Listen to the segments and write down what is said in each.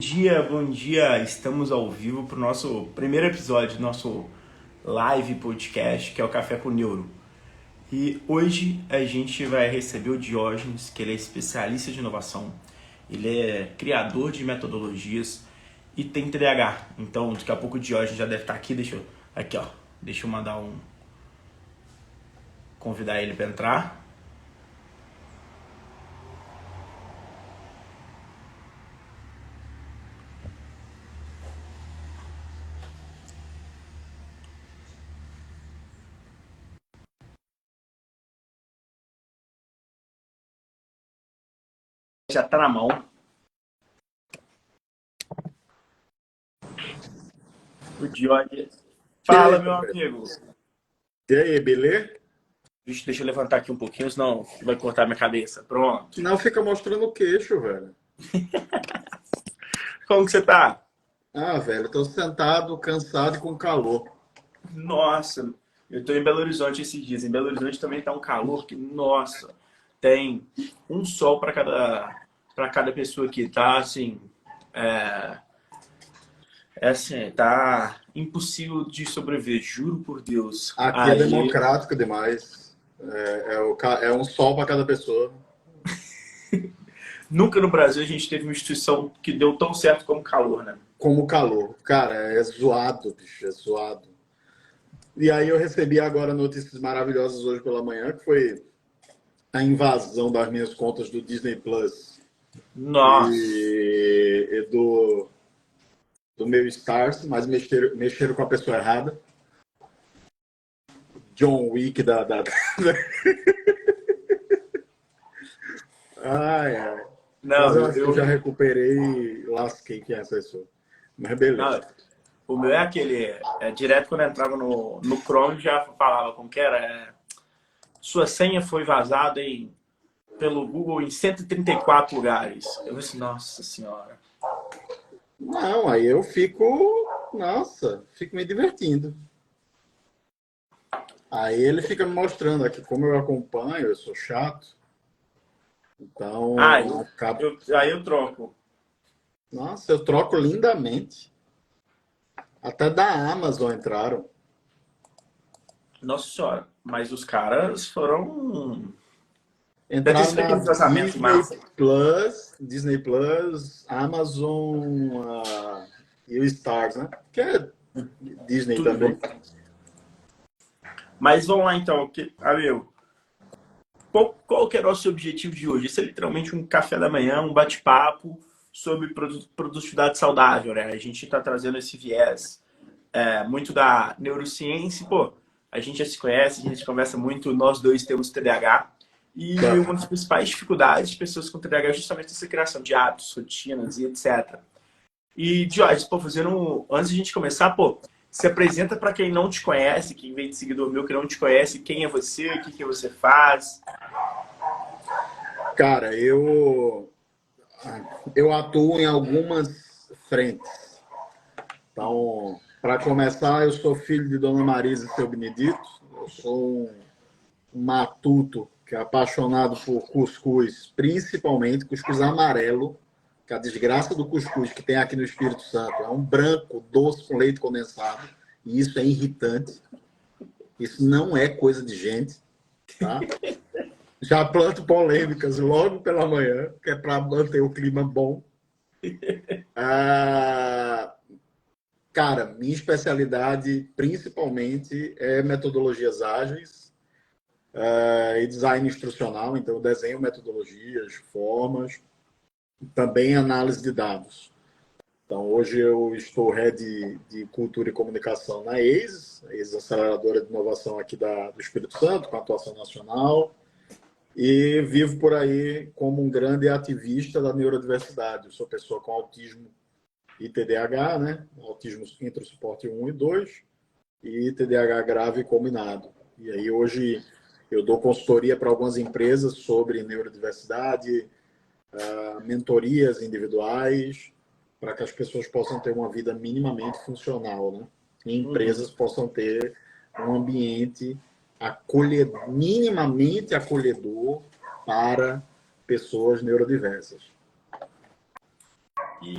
Bom dia! Estamos ao vivo para o nosso primeiro episódio do nosso live podcast, que é o Café com Neuro. E hoje a gente vai receber o Diógenes, que ele é especialista de inovação, ele é criador de metodologias e tem TDAH. Então, daqui a pouco o Diógenes já deve estar aqui. Deixa eu mandar convidar ele para entrar. Já está na mão. O Diógenes. E aí, Fala, meu velho? amigo. E aí, beleza? Deixa eu levantar aqui um pouquinho, senão vai cortar minha cabeça. Pronto. Não fica mostrando o queixo, velho. Como que você tá? Velho, eu tô sentado, cansado e com calor. Nossa, eu tô em Belo Horizonte esses dias. Em Belo Horizonte também tá um calor que, nossa, tem um sol para cada pessoa aqui. Tá assim, é, tá impossível de sobreviver, juro por Deus. Aqui é Aí, democrático demais. É um sol para cada pessoa. nunca no Brasil a gente teve uma instituição que deu tão certo como calor, né? Como calor. Cara, é zoado, bicho, é zoado. E aí eu recebi agora notícias maravilhosas hoje pela manhã, que foi a invasão das minhas contas do Disney Plus Nossa, e do meu Stars, mas mexeram com a pessoa errada. John Wick da... Ai. Mas não, eu acho que eu já recuperei e lasquei quem é essa pessoa. Mas beleza. não, o meu é aquele, direto quando eu entrava no Chrome já falava como que era, sua senha foi vazada pelo Google em 134 lugares. Eu disse, nossa senhora. Não, aí eu fico. Nossa, fico me divertindo. Aí ele fica me mostrando aqui como eu acompanho, eu sou chato. Ah, Então, acabo. aí eu troco. Nossa, eu troco lindamente. Até da Amazon entraram. Nossa senhora. Mas os caras foram. Deve ter Entraram sido na aquele vazamento massa. Disney Plus, Amazon e o Stars, né? Que é Disney Tudo também. junto. Mas vamos lá então. Amigo, qual que era o seu objetivo de hoje? Esse é literalmente um café da manhã, um bate-papo sobre produtividade saudável, né? A gente está trazendo esse viés muito da neurociência. Pô, a gente já se conhece, a gente conversa muito, nós dois temos TDAH. E uma das principais dificuldades de pessoas com TDAH é justamente essa criação de hábitos, rotinas e etc. E, Jorge, pô, antes de a gente começar, pô, se apresenta para quem não te conhece, quem vem de seguidor meu que não te conhece, quem é você, o que que você faz. Cara, eu atuo em algumas frentes. Então, para começar, eu sou filho de Dona Marisa e seu Benedito. Eu sou um matuto que é apaixonado por cuscuz, principalmente cuscuz amarelo, que é a desgraça do cuscuz que tem aqui no Espírito Santo. É um branco doce com leite condensado, e isso é irritante. Isso não é coisa de gente, tá? Já planto polêmicas logo pela manhã, que é para manter o clima bom. Ah, cara, minha especialidade principalmente é metodologias ágeis e design instrucional. Então, eu desenho metodologias, formas, também análise de dados. Então, hoje eu estou head de cultura e comunicação na ACES, aceleradora de inovação aqui do Espírito Santo, com atuação nacional. E vivo por aí como um grande ativista da neurodiversidade. Eu sou pessoa com autismo e TDAH, né? Autismo entre o suporte 1 e 2 e TDAH grave combinado. E aí hoje eu dou consultoria para algumas empresas sobre neurodiversidade, mentorias individuais, para que as pessoas possam ter uma vida minimamente funcional, né? E Uhum. empresas possam ter um ambiente minimamente acolhedor para pessoas neurodiversas. E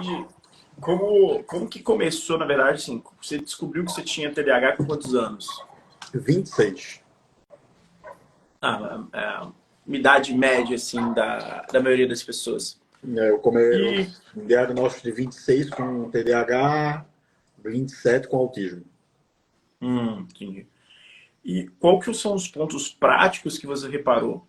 Como que começou, na verdade, assim, você descobriu que você tinha TDAH com quantos anos? 26. Uma idade média, assim, da maioria das pessoas. Eu E, diagnóstico de 26 com TDAH, 27 com autismo. entendi. E qual que são os pontos práticos que você reparou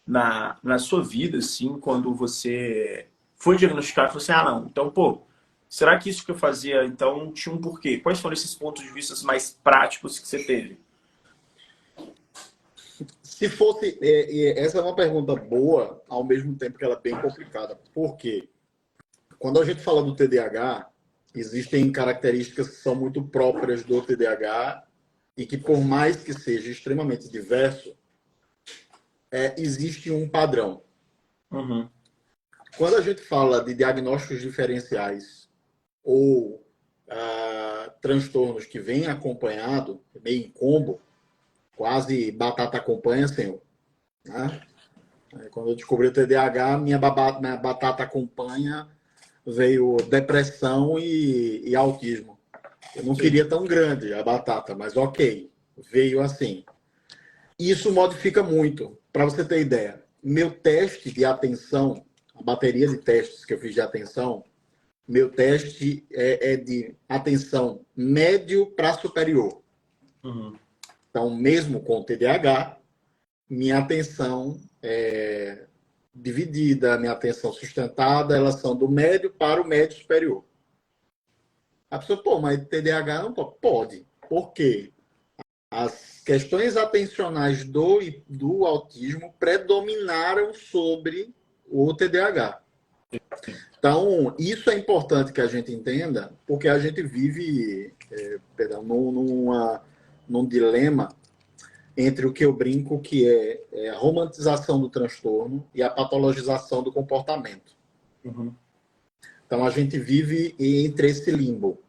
na sua vida, assim, quando você foi diagnosticado e falou assim, ah, não, então, pô, será que isso que eu fazia, então, tinha um porquê? Quais foram esses pontos de vista mais práticos que você teve? Se fosse, essa é uma pergunta boa, ao mesmo tempo que ela é bem complicada. Por quê? Quando a gente fala do TDAH, existem características que são muito próprias do TDAH e que, por mais que seja extremamente diverso, existe um padrão. Uhum, Quando a gente fala de diagnósticos diferenciais ou transtornos que vêm acompanhado, meio em combo, quase batata acompanha, senhor. Né? Quando eu descobri o TDAH, minha batata acompanha veio depressão e autismo. Eu não sim. queria tão grande a batata, mas ok, veio assim. Isso modifica muito. Para você ter ideia, meu teste de atenção, a bateria de testes que eu fiz de atenção, meu teste é de atenção médio para superior. Uhum. Então, mesmo com TDAH, minha atenção é dividida, minha atenção sustentada, elas são do médio para o médio superior. A pessoa, pô, mas TDAH não pode. Pode. Por quê? As questões atencionais do autismo predominaram sobre o TDAH. Então, isso é importante que a gente entenda, porque a gente vive num dilema entre o que eu brinco que é a romantização do transtorno e a patologização do comportamento. Uhum. Então, a gente vive entre esse limbo.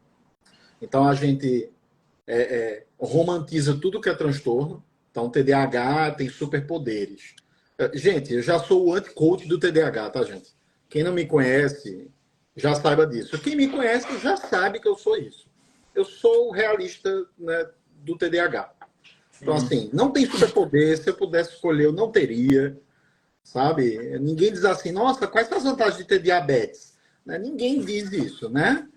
Então, a gente romantiza tudo que é transtorno. Então, o TDAH tem superpoderes. Gente, eu já sou o anti-coach do TDAH, tá, gente? Quem não me conhece já saiba disso. Quem me conhece já sabe que eu sou isso. Eu sou o realista, né, do TDAH. Então, Uhum. assim, não tem superpoder. Se eu pudesse escolher, eu não teria, sabe? Ninguém diz assim, nossa, quais são as vantagens de ter diabetes? Né? Ninguém diz isso, né?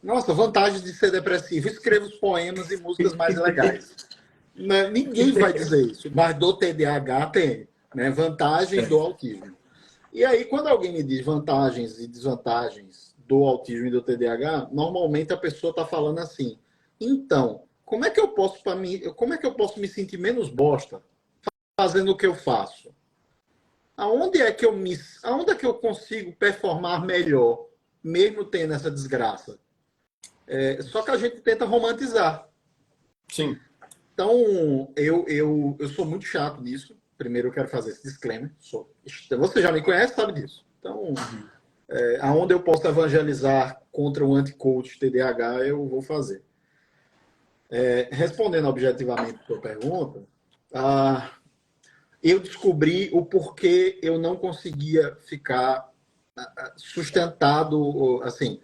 Nossa, vantagens de ser depressivo. Escreva os poemas e músicas mais legais. Né? Ninguém vai dizer isso, mas do TDAH tem, né? Vantagem do autismo. E aí, quando alguém me diz vantagens e desvantagens do autismo e do TDAH, normalmente a pessoa está falando assim: então, como é que eu posso como é que eu posso me sentir menos bosta fazendo o que eu faço? Aonde é que eu consigo performar melhor, mesmo tendo essa desgraça? Só que a gente tenta romantizar. Sim. Então, eu sou muito chato nisso. Primeiro, eu quero fazer esse disclaimer. Você já me conhece, sabe disso. Então, Uhum. aonde eu posso evangelizar contra o anti-coach TDAH, eu vou fazer. Respondendo objetivamente a sua pergunta, eu descobri o porquê eu não conseguia ficar sustentado, assim,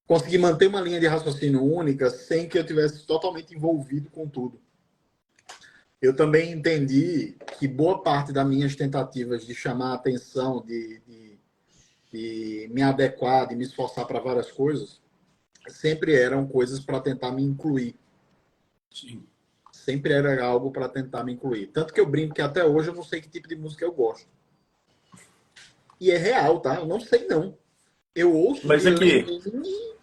conseguir manter uma linha de raciocínio única sem que eu tivesse totalmente envolvido com tudo. Eu também entendi que boa parte das minhas tentativas de chamar a atenção, de me adequar, de me esforçar para várias coisas, sempre eram coisas para tentar me incluir. Sim. Sempre era algo para tentar me incluir. Tanto que eu brinco que até hoje eu não sei que tipo de música eu gosto. E é real, tá? Eu não sei, não. Eu ouço Mas de aqui, Lenine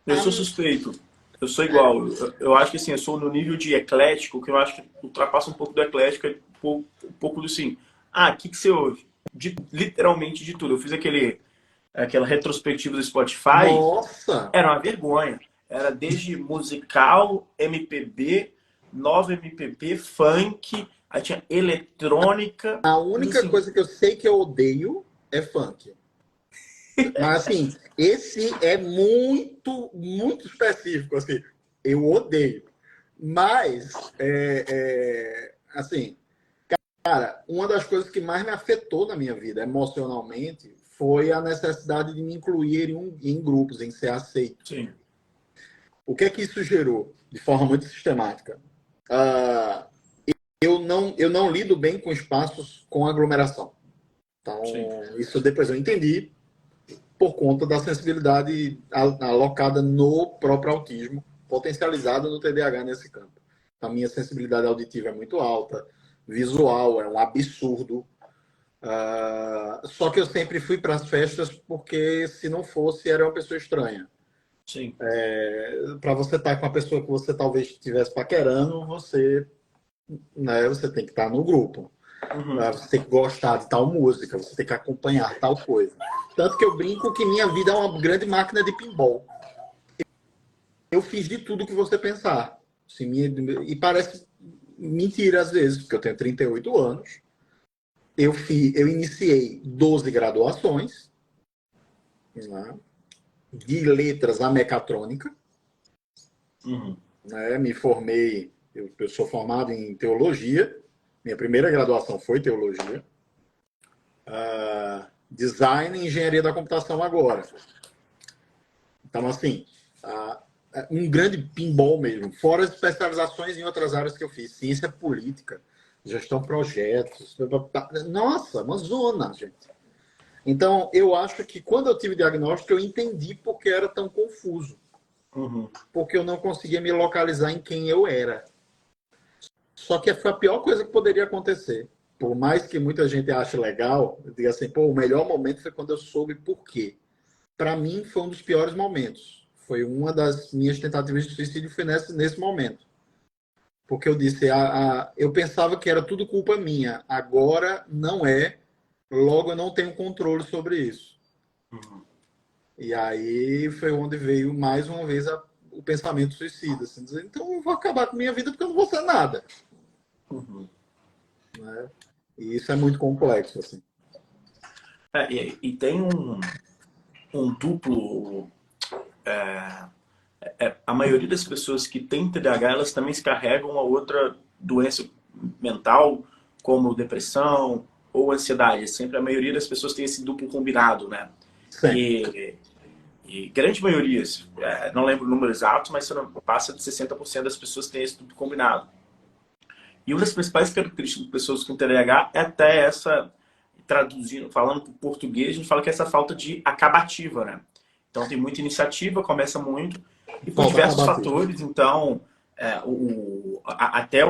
eu a... sou suspeito. Eu sou igual. Eu acho que assim, eu sou no nível de eclético, que eu acho que ultrapassa um pouco do eclético, um pouco do assim. Ah, o que você ouve? Literalmente de tudo. Eu fiz aquela retrospectiva do Spotify, Nossa! era uma vergonha. Era desde musical, MPB, nova MPB, funk, aí tinha eletrônica, A mas única assim, coisa que eu sei que eu odeio é funk. Mas, assim, esse é muito, muito específico. Assim, eu odeio. Mas, assim, cara, uma das coisas que mais me afetou na minha vida emocionalmente foi a necessidade de me incluir em grupos, em ser aceito. Sim. O que é que isso gerou? De forma muito sistemática. Ah, eu não lido bem com espaços com aglomeração. Então, Sim. isso depois eu entendi por conta da sensibilidade alocada no próprio autismo, potencializada no TDAH nesse campo. A minha sensibilidade auditiva é muito alta, visual é um absurdo. Só que eu sempre fui para as festas porque, se não fosse, era uma pessoa estranha. Sim. Para você estar com a pessoa que você talvez estivesse paquerando, você tem que estar no grupo. Uhum. Você tem que gostar de tal música, você tem que acompanhar tal coisa. Tanto que eu brinco que minha vida é uma grande máquina de pinball. Eu fiz de tudo que você pensar. Assim, e parece mentira às vezes, porque eu tenho 38 anos. Eu iniciei 12 graduações, né, de letras à mecatrônica. Uhum. Né, me formei, eu sou formado em teologia. Minha primeira graduação foi teologia. Design e engenharia da computação agora. Então, assim, um grande pinball mesmo. Fora as especializações em outras áreas que eu fiz. Ciência política, gestão de projetos. Nossa, uma zona, gente. Então, eu acho que quando eu tive diagnóstico, eu entendi por que era tão confuso. Uhum. Porque eu não conseguia me localizar em quem eu era. Só que foi a pior coisa que poderia acontecer. Por mais que muita gente ache legal, eu digo assim, pô, o melhor momento foi quando eu soube por quê. Para mim, foi um dos piores momentos. Foi uma das minhas tentativas de suicídio, foi nesse momento. Porque eu disse, eu pensava que era tudo culpa minha. Agora não é, logo eu não tenho controle sobre isso. Uhum. E aí foi onde veio mais uma vez o pensamento suicida. Assim, dizer, então eu vou acabar com minha vida porque eu não vou ser nada. Uhum. Né? E isso é muito complexo. Assim. E tem um duplo. A maioria das pessoas que têm TDAH, elas também se carregam a outra doença mental, como depressão ou ansiedade. Sempre a maioria das pessoas tem esse duplo combinado, né? Sempre. E grande maioria, não lembro o número exato, mas não passa de 60% das pessoas têm esse duplo combinado. E uma das principais características de pessoas com TDAH é até essa, traduzindo, falando para o português, a gente fala que é essa falta de acabativa, né? Então tem muita iniciativa, começa muito, e por Falta diversos acabar tudo. fatores, então, até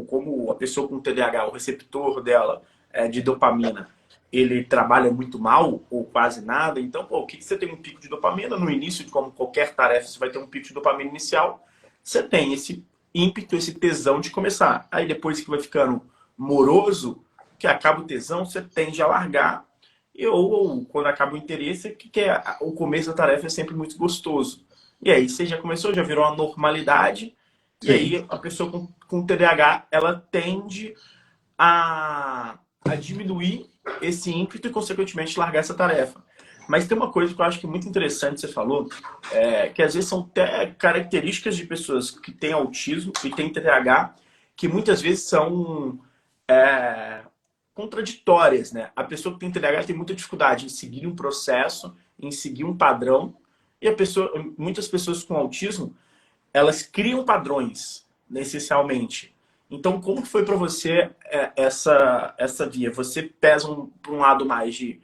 como a pessoa com TDAH, o receptor dela de dopamina, ele trabalha muito mal, ou quase nada, então, pô, o que você tem um pico de dopamina no início, de como qualquer tarefa, você vai ter um pico de dopamina inicial, você tem esse ímpeto, esse tesão de começar. Aí depois que vai ficando moroso, que acaba o tesão, você tende a largar. Ou quando acaba o interesse, que o começo da tarefa é sempre muito gostoso. E aí você já começou, já virou uma normalidade. E Sim. aí a pessoa com TDAH, ela tende a diminuir esse ímpeto e, consequentemente, largar essa tarefa. Mas tem uma coisa que eu acho que é muito interessante, você falou, que às vezes são até características de pessoas que têm autismo e têm TDAH, que muitas vezes são contraditórias, né? A pessoa que tem TDAH tem muita dificuldade em seguir um processo, em seguir um padrão, e muitas pessoas com autismo, elas criam padrões, essencialmente. Então, como que foi para você essa via? Você pesa por um lado mais de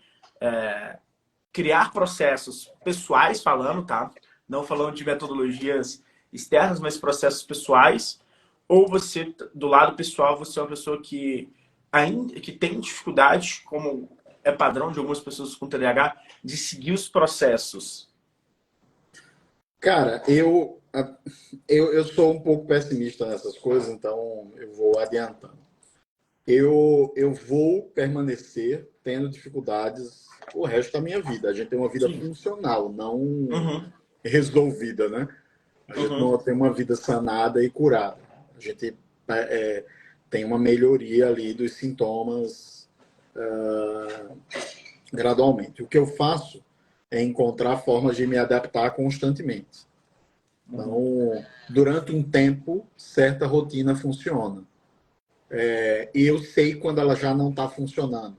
criar processos pessoais, falando, tá? Não falando de metodologias externas, mas processos pessoais. Ou você, do lado pessoal, você é uma pessoa que ainda que tem dificuldade, como é padrão de algumas pessoas com TDAH, de seguir os processos. Cara, eu sou um pouco pessimista nessas coisas, então eu vou adiantando. Eu vou permanecer tendo dificuldades o resto da minha vida. A gente tem uma vida Sim. funcional, não Uhum. resolvida, né? A gente Uhum. não tem uma vida sanada e curada. A gente tem uma melhoria ali dos sintomas gradualmente. O que eu faço é encontrar formas de me adaptar constantemente. Uhum. Então, durante um tempo, certa rotina funciona. E eu sei quando ela já não está funcionando.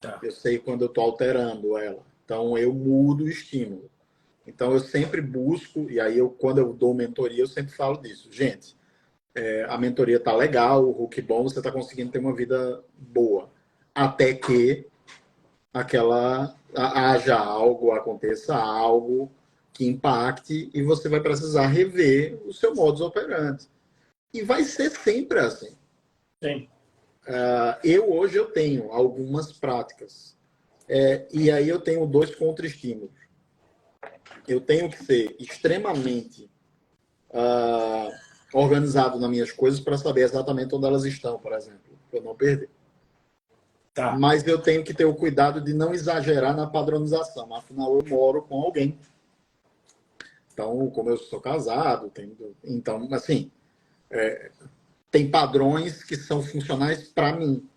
Tá. Eu sei quando eu estou alterando ela. Então, eu mudo o estímulo. Então, eu sempre busco, e aí quando eu dou mentoria, eu sempre falo disso. Gente, a mentoria está legal, o Hulk bom, você está conseguindo ter uma vida boa. Até que haja algo, aconteça algo que impacte e você vai precisar rever o seu modus operandi. E vai ser sempre assim. Sim. Hoje eu tenho algumas práticas. E aí eu tenho 2 contra-estímulos. Eu tenho que ser extremamente organizado nas minhas coisas para saber exatamente onde elas estão, por exemplo, para eu não perder. Tá. Mas eu tenho que ter o cuidado de não exagerar na padronização. Afinal, eu moro com alguém. Então, como eu sou casado, então, assim, tem padrões que são funcionais para mim,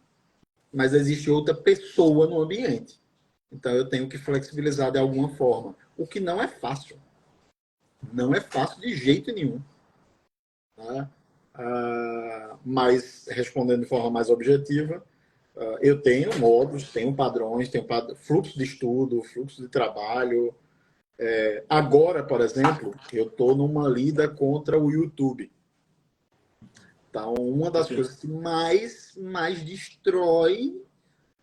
mas existe outra pessoa no ambiente. Então, eu tenho que flexibilizar de alguma forma, o que não é fácil. Não é fácil de jeito nenhum. Tá? Mas, respondendo de forma mais objetiva, eu tenho modos, tenho padrões, tenho fluxo de estudo, fluxo de trabalho. Agora, por exemplo, eu estou numa lida contra o YouTube. Então, uma das coisas que mais destrói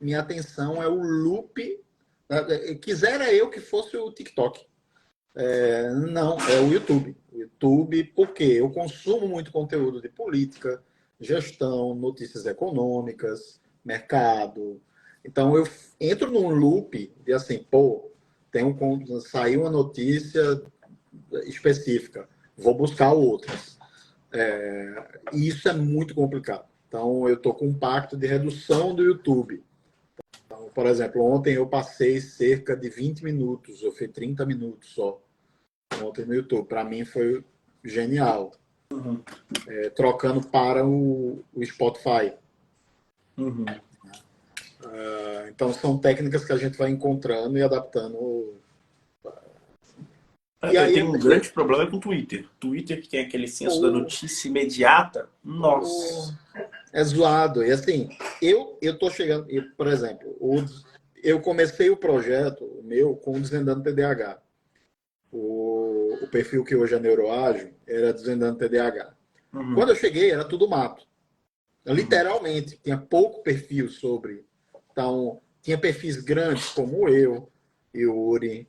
minha atenção é o loop. Quisera eu que fosse o TikTok. Não, é o YouTube. O YouTube, porque eu consumo muito conteúdo de política, gestão, notícias econômicas, mercado. Então, eu entro num loop de assim, saiu uma notícia específica, vou buscar outras. E isso é muito complicado. Então, eu estou com um pacto de redução do YouTube. Então, por exemplo, ontem eu passei cerca de 20 minutos, eu fiz 30 minutos só, ontem no YouTube. Para mim foi genial. Uhum. Trocando para o Spotify. Uhum. Então, são técnicas que a gente vai encontrando e adaptando. E Eu aí, tenho um grande problema com o Twitter. Twitter que tem aquele senso da notícia imediata. Nossa. é zoado. E assim, eu tô chegando, por exemplo, eu comecei o projeto o meu com o Desvendando TDAH. O perfil que hoje é neuroágil era Desvendando TDAH. Uhum. Quando eu cheguei, era tudo mato. Literalmente, tinha pouco perfil sobre. Então, tinha perfis grandes como eu, Yuri,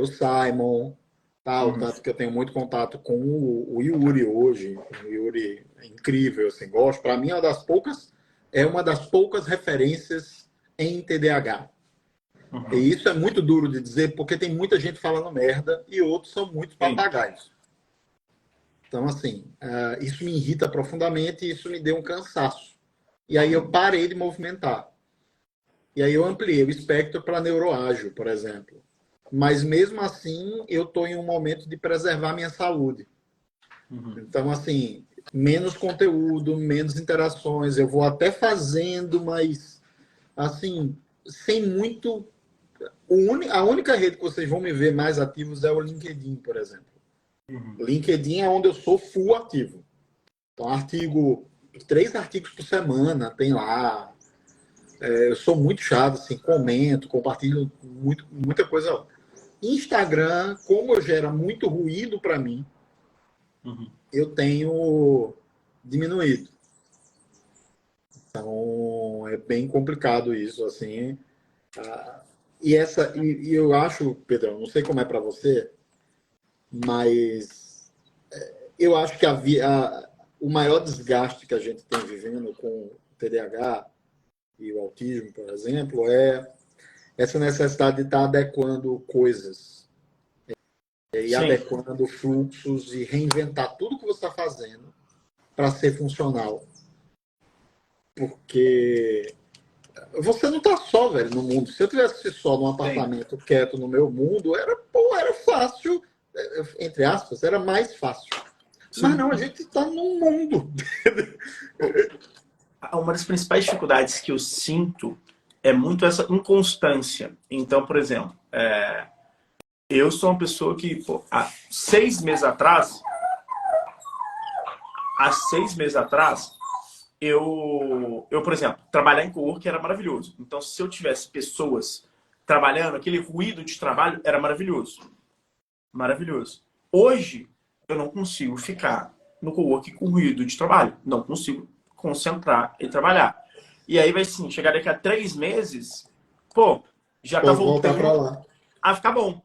o Simon, tal, tanto que eu tenho muito contato com o Yuri hoje. O Yuri é incrível, assim, gosto. Para mim, é uma das poucas referências em TDAH. Uhum. E isso é muito duro de dizer, porque tem muita gente falando merda e outros são muito papagaios. Então, assim, isso me irrita profundamente e isso me deu um cansaço. E aí eu parei de movimentar. E aí eu ampliei o espectro para neuroágil, por exemplo. Mas mesmo assim, eu estou em um momento de preservar minha saúde. Uhum. Então, assim, menos conteúdo, menos interações. Eu vou até fazendo, mas, assim, sem muito... A única rede que vocês vão me ver mais ativos é o LinkedIn, por exemplo. Uhum. LinkedIn é onde eu sou full ativo. Então, 3 artigos por semana tem lá. Eu sou muito chato, assim, comento, compartilho muita coisa. Instagram, como gera muito ruído para mim, eu tenho diminuído. Então, é bem complicado isso, assim. E eu acho, Pedrão, não sei como é para você, mas eu acho que o maior desgaste que a gente tem vivendo com o TDAH e o autismo, por exemplo, é essa necessidade de estar adequando coisas e Sim. adequando fluxos e reinventar tudo que você está fazendo para ser funcional. Porque você não está só, velho, no mundo. Se eu tivesse só num apartamento quieto no meu mundo, era fácil, entre aspas, era mais fácil. Sim. Mas não, a gente está num mundo. Uma das principais dificuldades que eu sinto é muito essa inconstância. Então, por exemplo, eu sou uma pessoa que, há 6 meses atrás, por exemplo, trabalhar em coworking era maravilhoso. Então, se eu tivesse pessoas trabalhando, aquele ruído de trabalho era maravilhoso. Maravilhoso. Hoje, eu não consigo ficar no coworking com ruído de trabalho. Não consigo concentrar e trabalhar. E aí vai sim, chegar daqui a 3 meses, pô, já tá Pode voltar para voltando lá. a ficar bom.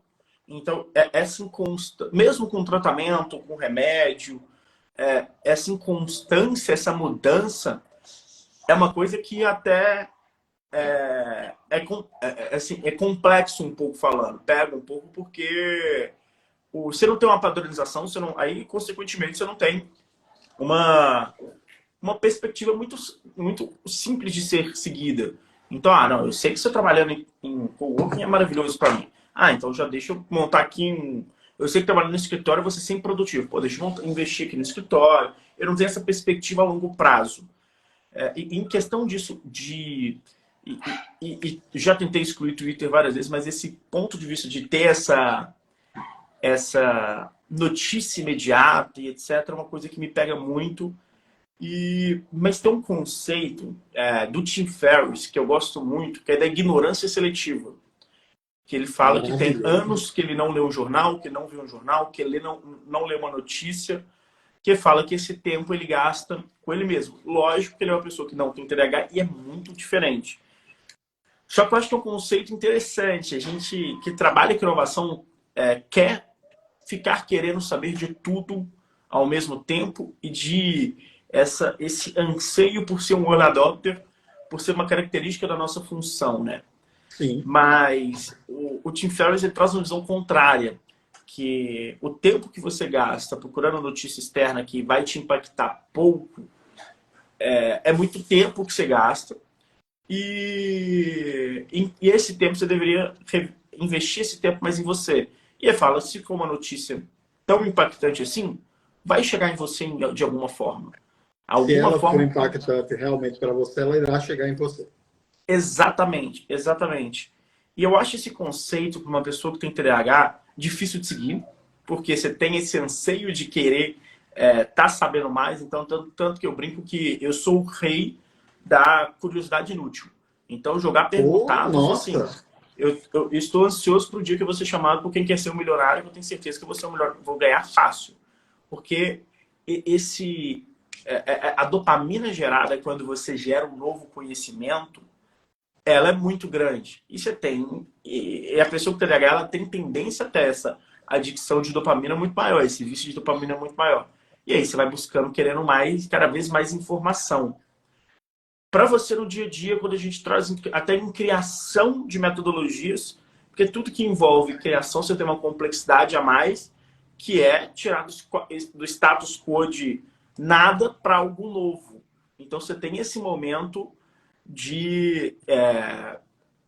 Então, essa inconstância, mesmo com tratamento, com remédio, essa inconstância, essa mudança, é uma coisa que até assim, é complexo um pouco falando. Pega um pouco porque você não tem uma padronização, você não, aí, consequentemente, você não tem uma, uma perspectiva muito simples de ser seguida. Então, não, eu sei que você trabalhando em coworking é maravilhoso para mim. Então já deixa eu montar aqui um. Eu sei que trabalhando no escritório você é sempre produtivo. Pô, deixa eu investir aqui no escritório. Eu não tenho essa perspectiva a longo prazo. E em questão disso, e já tentei excluir o Twitter várias vezes, mas esse ponto de vista de ter essa notícia imediata e etc. é uma coisa que me pega muito. Mas tem um conceito do Tim Ferriss que eu gosto muito, que é da ignorância seletiva. Que ele fala que tem Maravilhoso. anos que ele não lê um jornal, que não vê um jornal, que ele não lê uma notícia, que fala que esse tempo ele gasta com ele mesmo. Lógico que ele é uma pessoa que não tem TDAH e é muito diferente. Só que eu acho que é um conceito interessante. A gente que trabalha com inovação quer ficar querendo saber de tudo ao mesmo tempo e de esse anseio por ser um early adopter, por ser uma característica da nossa função, né? Sim. Mas o Tim Ferriss ele traz uma visão contrária, que o tempo que você gasta procurando notícia externa que vai te impactar pouco, é muito tempo que você gasta, e esse tempo você deveria investir esse tempo mais em você. E ele fala, se for uma notícia tão impactante assim, vai chegar em você de alguma forma. Se Alguma ela for forma. impactante realmente para você, ela irá chegar em você. Exatamente, exatamente. E eu acho esse conceito para uma pessoa que tem TDAH difícil de seguir, porque você tem esse anseio de querer tá sabendo mais, então tanto que eu brinco que eu sou o rei da curiosidade inútil. Então jogar Pô, perguntados assim, nossa! eu estou ansioso para o dia que eu vou ser chamado por quem quer ser o milionário, eu tenho certeza que eu vou ser o melhor, vou ganhar fácil, porque a dopamina gerada quando você gera um novo conhecimento ela é muito grande. E você tem. E a pessoa com TDAH ela tem tendência a ter essa adicção de dopamina muito maior, esse vício de dopamina muito maior. E aí você vai buscando, querendo mais, cada vez mais informação. Para você no dia a dia, quando a gente traz até em criação de metodologias, porque tudo que envolve criação você tem uma complexidade a mais, que é tirar do status quo de nada para algo novo. Então você tem esse momento de, é,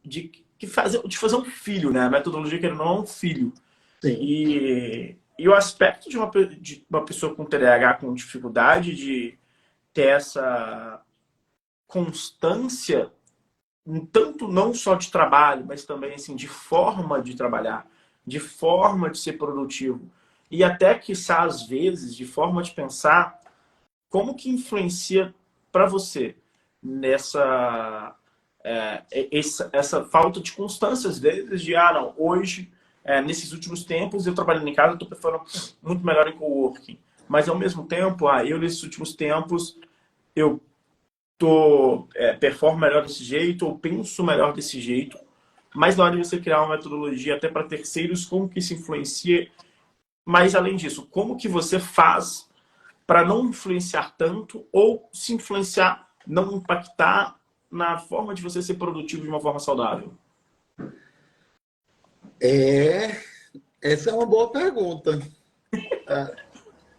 de fazer um filho, né? A metodologia que não é um filho. Sim. E o aspecto de uma pessoa com TDAH com dificuldade de ter essa constância, tanto não só de trabalho, mas também assim, de forma de trabalhar, de forma de ser produtivo. E até, quiçá, às vezes, de forma de pensar, como que influencia para você nessa essa falta de constância, às vezes, de, não, hoje, nesses últimos tempos, eu trabalhando em casa, eu estou preferando muito melhor em coworking. Mas, ao mesmo tempo, eu, nesses últimos tempos, eu performo melhor desse jeito, ou penso melhor desse jeito. Mas na hora de você criar uma metodologia até para terceiros, como que isso influencia? Mas, além disso, como que você faz para não influenciar tanto ou se influenciar, não impactar na forma de você ser produtivo de uma forma saudável? Essa é uma boa pergunta.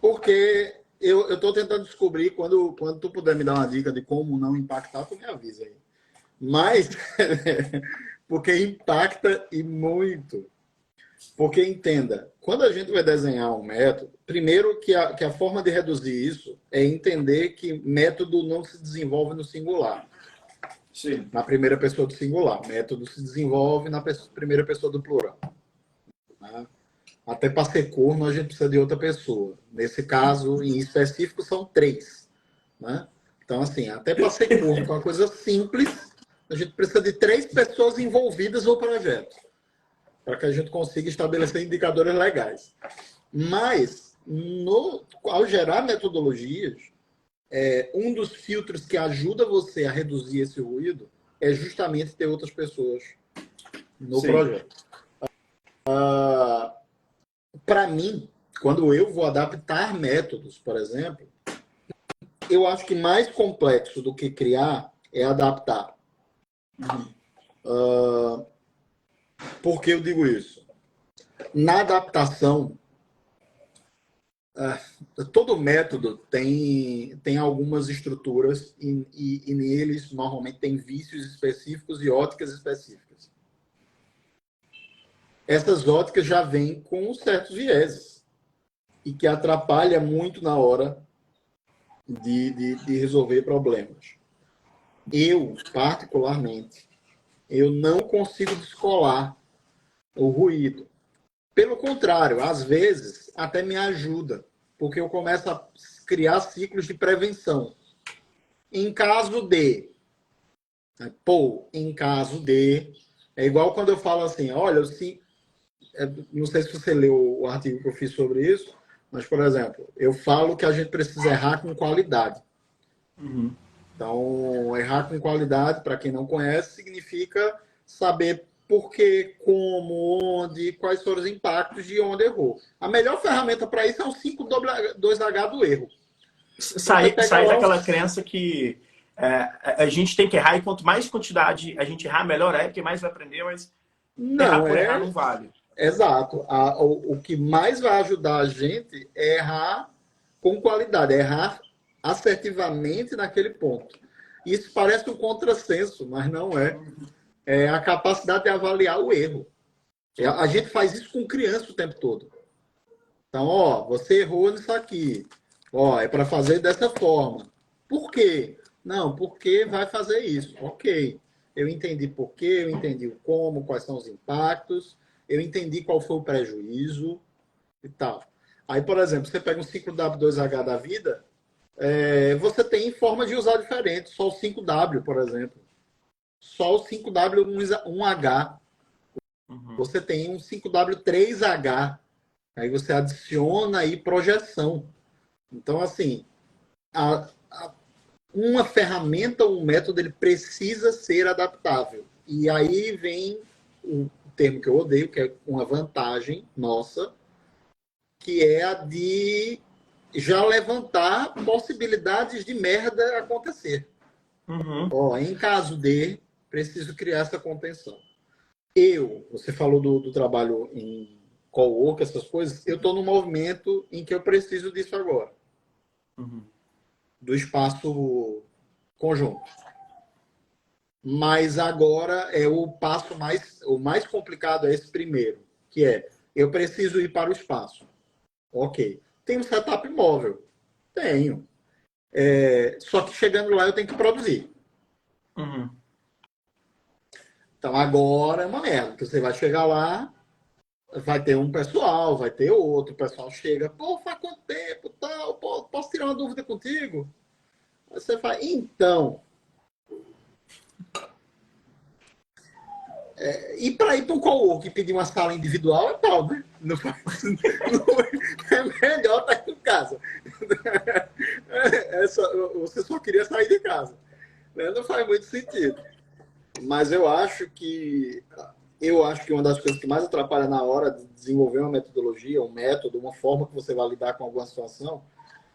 Porque eu estou tentando descobrir, quando tu puder me dar uma dica de como não impactar, tu me avisa aí. Mas, porque impacta e muito. Porque entenda, quando a gente vai desenhar um método, primeiro que a forma de reduzir isso é entender que método não se desenvolve no singular. Sim. Na primeira pessoa do singular. Método se desenvolve na primeira pessoa do plural. Né? Até para ser corno, a gente precisa de outra pessoa. Nesse caso, em específico, são três. Né? Então, assim, até para ser curto, com uma coisa simples, a gente precisa de 3 pessoas envolvidas no projeto, para que a gente consiga estabelecer indicadores legais. Mas, ao gerar metodologias, um dos filtros que ajuda você a reduzir esse ruído é justamente ter outras pessoas no projeto. Para mim, quando eu vou adaptar métodos, por exemplo, eu acho que mais complexo do que criar é adaptar. Por que eu digo isso? Na adaptação, todo método tem algumas estruturas e neles, normalmente, tem vícios específicos e óticas específicas. Essas óticas já vêm com certos vieses e que atrapalha muito na hora de resolver problemas. Eu, particularmente, eu não consigo descolar o ruído. Pelo contrário, às vezes até me ajuda, porque eu começo a criar ciclos de prevenção. Em caso de, é igual quando eu falo assim, olha, não sei se você leu o artigo que eu fiz sobre isso, mas, por exemplo, eu falo que a gente precisa errar com qualidade. Então, errar com qualidade, para quem não conhece, significa saber por quê, como, onde, quais foram os impactos de onde errou. A melhor ferramenta para isso é o 5-2H do erro. Sai daquela crença que a gente tem que errar e quanto mais quantidade a gente errar, melhor é, porque mais vai aprender, mas errar por errar não vale. Exato. O que mais vai ajudar a gente é errar com qualidade, é errar assertivamente naquele ponto. Isso parece um contrassenso, mas não é. É a capacidade de avaliar o erro. A gente faz isso com criança o tempo todo. Então, você errou nisso aqui. É para fazer dessa forma. Por quê? Não, porque vai fazer isso. Ok. Eu entendi por quê, eu entendi o como, quais são os impactos, eu entendi qual foi o prejuízo e tal. Aí, por exemplo, você pega um 5W2H da vida, você tem formas de usar diferentes. Só o 5W, por exemplo. Só o 5W1H. Você tem um 5W3H. Aí você adiciona aí projeção. Então, assim, uma ferramenta, um método, ele precisa ser adaptável. E aí vem o termo que eu odeio, que é uma vantagem nossa, que é a de já levantar possibilidades de merda acontecer. Em caso de, preciso criar essa contenção. Você falou do trabalho em co-work, essas coisas, eu estou num movimento em que eu preciso disso agora. Do espaço conjunto. Mas agora é o passo o mais complicado é esse primeiro, que é, eu preciso ir para o espaço. Ok. Tem um setup móvel? Tenho. Só que chegando lá eu tenho que produzir. Então agora é uma merda, porque você vai chegar lá, vai ter um pessoal, vai ter outro, o pessoal chega, pô, faz quanto tempo, tal, pô, posso tirar uma dúvida contigo? Aí você fala, então... E para ir para um co-work e pedir uma sala individual é tal, né? É melhor estar em casa. Você só queria sair de casa. Não faz muito sentido. Mas eu acho que uma das coisas que mais atrapalha na hora de desenvolver uma metodologia, um método, uma forma que você vai lidar com alguma situação,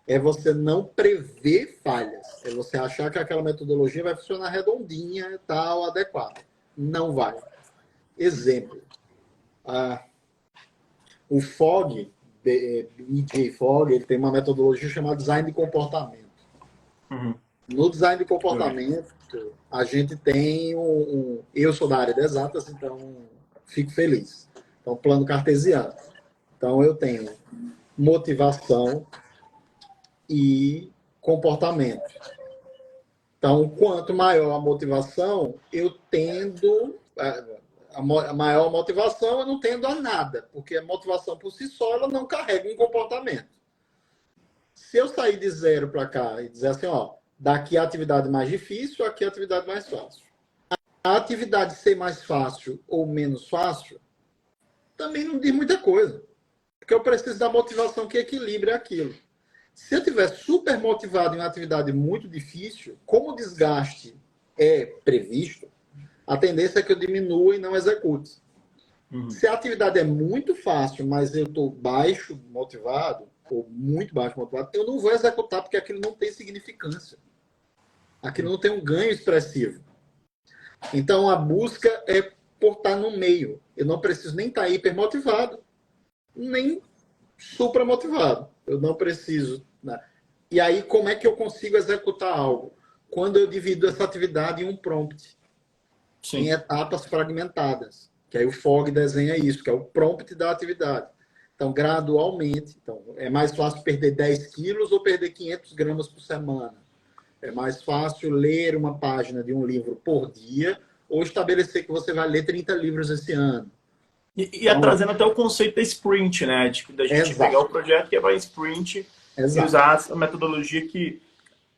é você não prever falhas. É você achar que aquela metodologia vai funcionar redondinha e tal, adequada. Não vai. Exemplo. O Fogg, E.J. Fogg, ele tem uma metodologia chamada design de comportamento. No design de comportamento, a gente tem eu sou da área de exatas, então fico feliz. Então, plano cartesiano. Então, eu tenho motivação e comportamento. Então, quanto maior a motivação, eu tendo... A maior motivação, eu não tendo a nada, porque a motivação por si só, ela não carrega um comportamento. Se eu sair de 0 para cá e dizer assim, Daqui a atividade mais difícil, aqui a atividade mais fácil. A atividade ser mais fácil ou menos fácil também não diz muita coisa. Porque eu preciso da motivação que equilibre aquilo. Se eu estiver super motivado em uma atividade muito difícil, como o desgaste é previsto, a tendência é que eu diminua e não execute. Se a atividade é muito fácil, mas eu estou baixo motivado, ou muito baixo motivado, eu não vou executar porque aquilo não tem significância. Aquilo não tem um ganho expressivo. Então, a busca é por estar no meio. Eu não preciso nem estar hipermotivado, nem supramotivado. Eu não preciso. Né? E aí, como é que eu consigo executar algo? Quando eu divido essa atividade em um prompt, em etapas fragmentadas. Que aí o FOG desenha isso, que é o prompt da atividade. Então, gradualmente. Então, é mais fácil perder 10 quilos ou perder 500 gramas por semana. É mais fácil ler uma página de um livro por dia ou estabelecer que você vai ler 30 livros esse ano. E então, trazendo até o conceito da sprint, né? Tipo, da gente pegar o projeto que é uma sprint e usar a metodologia que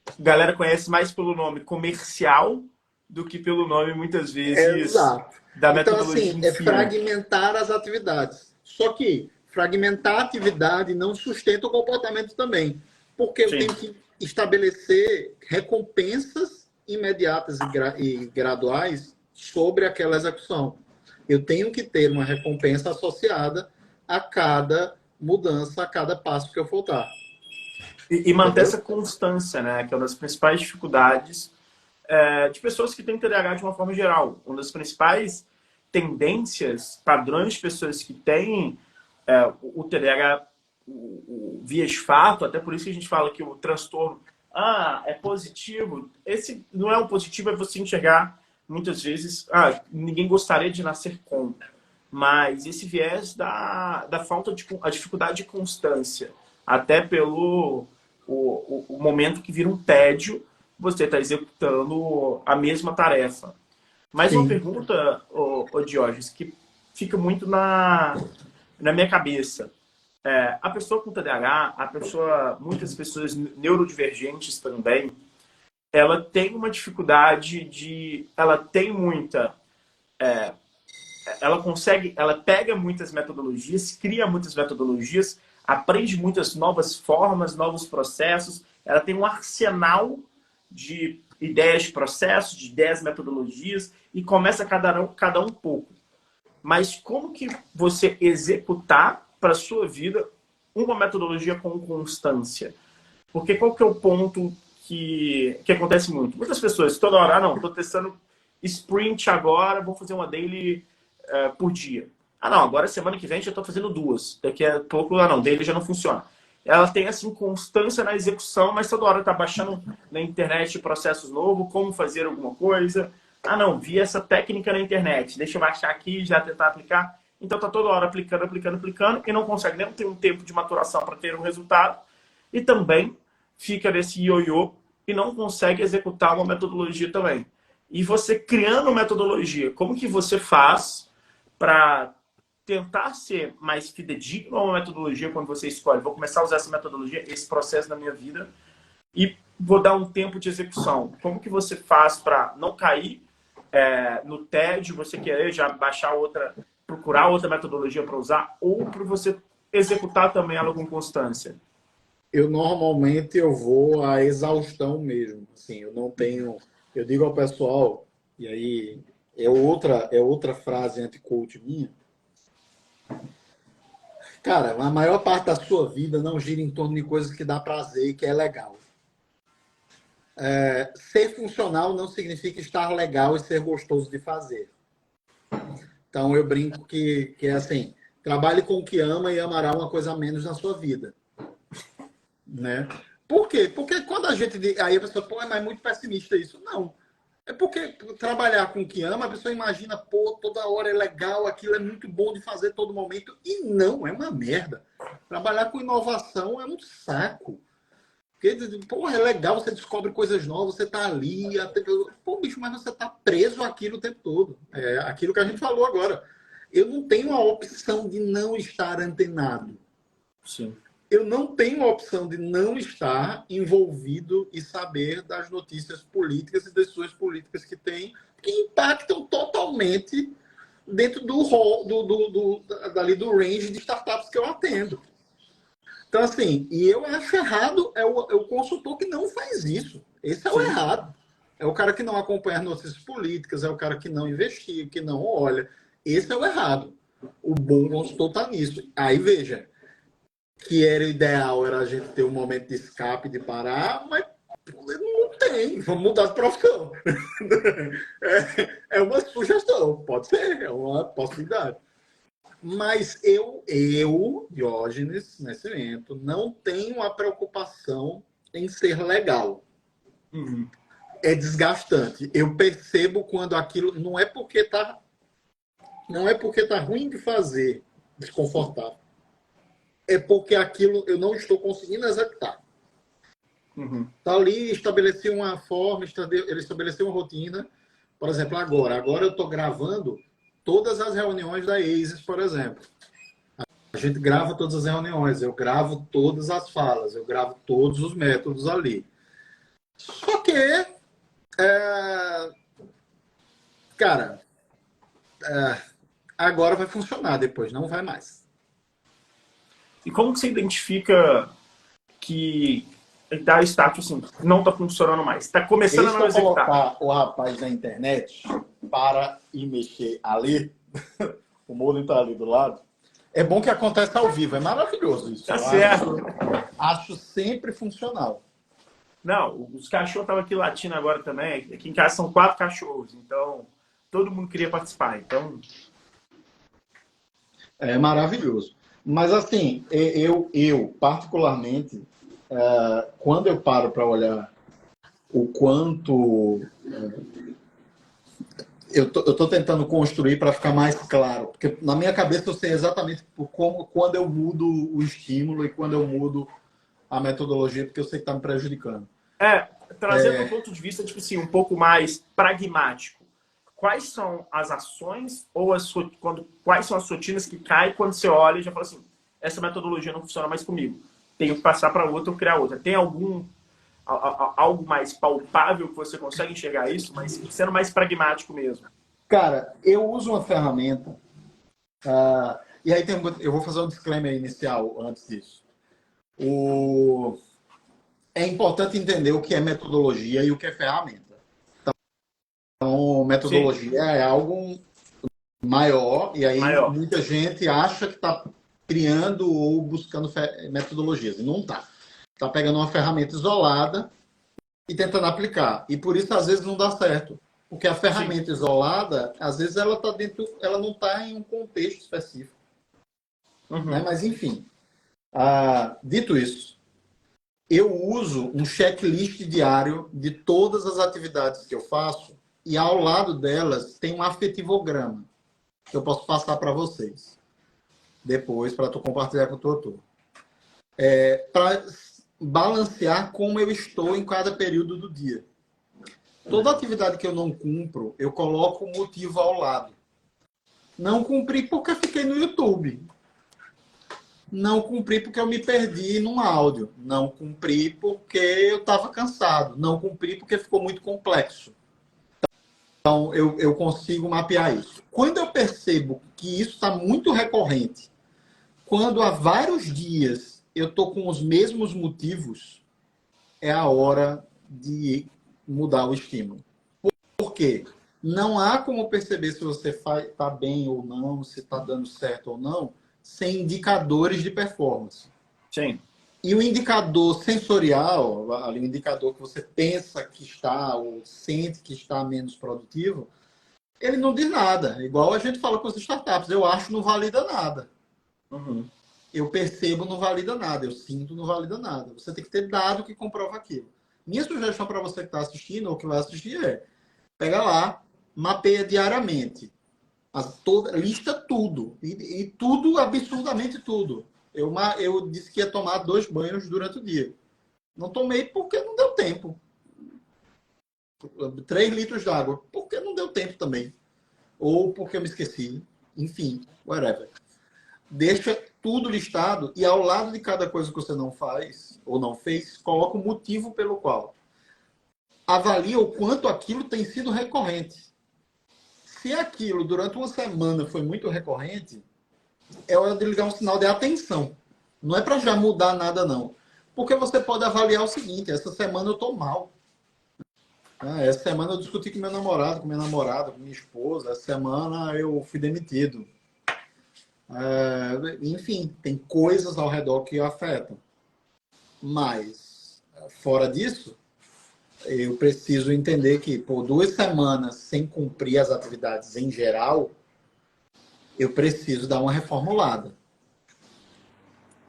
a galera conhece mais pelo nome comercial do que pelo nome, muitas vezes, da metodologia. Então, assim, é fragmentar as atividades. Só que fragmentar a atividade não sustenta o comportamento também. Porque eu tenho que estabelecer recompensas imediatas e graduais sobre aquela execução. Eu tenho que ter uma recompensa associada a cada mudança, a cada passo que eu for dar. E manter essa constância, né? Que é uma das principais dificuldades de pessoas que têm TDAH de uma forma geral. Uma das principais tendências, padrões de pessoas que têm o TDAH via fato, até por isso que a gente fala que o transtorno é positivo. Esse não é um positivo, é você enxergar muitas vezes, ninguém gostaria de nascer com, mas esse viés da falta de a dificuldade de constância, até pelo o momento que vira um tédio, você está executando a mesma tarefa. Mas uma pergunta, Diógenes, que fica muito na minha cabeça. A pessoa com TDAH, muitas pessoas neurodivergentes também, ela tem uma dificuldade ela tem muita... ela pega muitas metodologias, cria muitas metodologias, aprende muitas novas formas, novos processos, ela tem um arsenal de ideias de processos, de ideias, metodologias, e começa cada um pouco. Mas como que você executar para a sua vida uma metodologia com constância? Porque qual que é o ponto que acontece muito? Muitas pessoas, toda hora, não, estou testando sprint agora, vou fazer uma daily por dia. Não, agora semana que vem já estou fazendo 2. Daqui a pouco, não, daily já não funciona. Ela tem, assim, constância na execução, mas toda hora está baixando na internet processos novos, como fazer alguma coisa. Não, vi essa técnica na internet, deixa eu baixar aqui e já tentar aplicar. Então está toda hora aplicando e não consegue nem ter um tempo de maturação para ter um resultado. E também fica nesse ioiô e não consegue executar uma metodologia também. E você criando metodologia, como que você faz para tentar ser mais fidedigno a uma metodologia quando você escolhe? Vou começar a usar essa metodologia, esse processo na minha vida e vou dar um tempo de execução. Como que você faz para não cair no tédio, você querer já baixar procurar outra metodologia para usar, ou para você executar também ela com constância? Normalmente eu vou à exaustão mesmo. Assim, eu não tenho... Eu digo ao pessoal, e aí é outra frase anti-coach minha. Cara, a maior parte da sua vida não gira em torno de coisas que dá prazer e que é legal. Ser funcional não significa estar legal e ser gostoso de fazer. Então eu brinco que é assim, trabalhe com o que ama e amará uma coisa a menos na sua vida. Né? Por quê? Porque quando a gente... Aí a pessoa, mas é muito pessimista isso. Não. É porque trabalhar com o que ama, a pessoa imagina, toda hora é legal, aquilo é muito bom de fazer todo momento. E não, é uma merda. Trabalhar com inovação é um saco. Porque, é legal, você descobre coisas novas, você tá ali, bicho, mas você tá preso àquilo o tempo todo. É aquilo que a gente falou agora. Eu não tenho a opção de não estar antenado. Sim. eu não tenho a opção de não estar envolvido e saber das notícias políticas e das suas políticas que impactam totalmente dentro do rol, dali do range de startups que eu atendo. Então, assim, e eu acho errado é o consultor que não faz isso. Esse é o Sim. errado. É o cara que não acompanha as notícias políticas, é o cara que não investiga, que não olha. Esse é o errado. O bom consultor está nisso. Aí, veja, que era ideal era a gente ter um momento de escape, de parar, mas não tem. Vamos mudar de profissão. É uma sugestão, pode ser, é uma possibilidade. Mas Diógenes Nascimento, não tenho a preocupação em ser legal. Uhum. É desgastante. Eu percebo quando aquilo não é porque tá ruim de fazer, desconfortável. É porque aquilo eu não estou conseguindo executar. Uhum. Tá ali, estabeleci uma forma, ele estabeleceu uma rotina. Por exemplo, agora eu estou gravando todas as reuniões da ASIS, por exemplo. A gente grava todas as reuniões, eu gravo todas as falas, eu gravo todos os métodos ali. Só que, cara, agora vai funcionar, depois não vai mais. E como que você identifica que dá status assim, não está funcionando mais? Está começando a Deixa não eu executar. colocar o rapaz na internet para ir mexer ali. O Molho está ali do lado. É bom que acontece ao vivo, é maravilhoso isso. Tá Eu certo. acho sempre funcional. Não, os cachorros estavam aqui latindo agora também. Aqui em casa são 4 cachorros, então todo mundo queria participar. Então, É maravilhoso. Mas assim, eu particularmente, quando eu paro para olhar o quanto eu estou tentando construir para ficar mais claro, porque na minha cabeça eu sei exatamente quando eu mudo o estímulo e quando eu mudo a metodologia, porque eu sei que está me prejudicando. trazendo um ponto de vista tipo assim, um pouco mais pragmático. Quais são as ações ou quais são as rotinas que caem quando você olha e já fala assim, essa metodologia não funciona mais comigo. Tenho que passar para outra ou criar outra. Tem algo mais palpável que você consegue enxergar isso, mas sendo mais pragmático mesmo? Cara, eu uso uma ferramenta, e aí eu vou fazer um disclaimer inicial antes disso. É importante entender o que é metodologia e o que é ferramenta. Então, Sim, metodologia é algo maior, e aí maior. muita gente acha que está criando ou buscando metodologias, e não está. Está pegando uma ferramenta isolada e tentando aplicar. E por isso, às vezes, não dá certo. Porque a Sim. ferramenta isolada, às vezes, ela não está em um contexto específico. Né? Uhum. Mas, enfim, dito isso, eu uso um checklist diário de todas as atividades que eu faço e ao lado delas tem um afetivograma que eu posso passar para vocês depois para tu compartilhar com o teu autor. Para balancear como eu estou em cada período do dia. Toda atividade que eu não cumpro, eu coloco um motivo ao lado. Não cumpri porque eu fiquei no YouTube. Não cumpri porque eu me perdi num áudio. Não cumpri porque eu estava cansado. Não cumpri porque ficou muito complexo. Então, eu consigo mapear isso. Quando eu percebo que isso está muito recorrente, quando há vários dias eu estou com os mesmos motivos, é a hora de mudar o estímulo. Por quê? Não há como perceber se você está bem ou não, se está dando certo ou não, sem indicadores de performance. Sim. E o indicador sensorial, ali, o indicador que você pensa que está ou sente que está menos produtivo, ele não diz nada. Igual a gente fala com as startups, eu acho não valida nada. Uhum. Eu percebo não valida nada, eu sinto não valida nada. Você tem que ter dado que comprova aquilo. Minha sugestão para você que está assistindo ou que vai assistir é: pega lá, mapeia diariamente. Lista tudo. E tudo, absurdamente tudo. Eu disse que ia tomar 2 banhos durante o dia. Não tomei porque não deu tempo. 3 litros d'água, porque não deu tempo também. Ou porque eu me esqueci. Enfim, whatever. Deixa tudo listado e ao lado de cada coisa que você não faz ou não fez, coloca o motivo pelo qual. Avalia o quanto aquilo tem sido recorrente. Se aquilo durante uma semana foi muito recorrente, é hora de ligar um sinal de atenção. Não é para já mudar nada, não. Porque você pode avaliar o seguinte: essa semana eu estou mal. Essa semana eu discuti com meu namorado, com minha namorada, com minha esposa. Essa semana eu fui demitido. Enfim, tem coisas ao redor que afetam. Mas, fora disso, eu preciso entender que por 2 semanas sem cumprir as atividades em geral, eu preciso dar uma reformulada.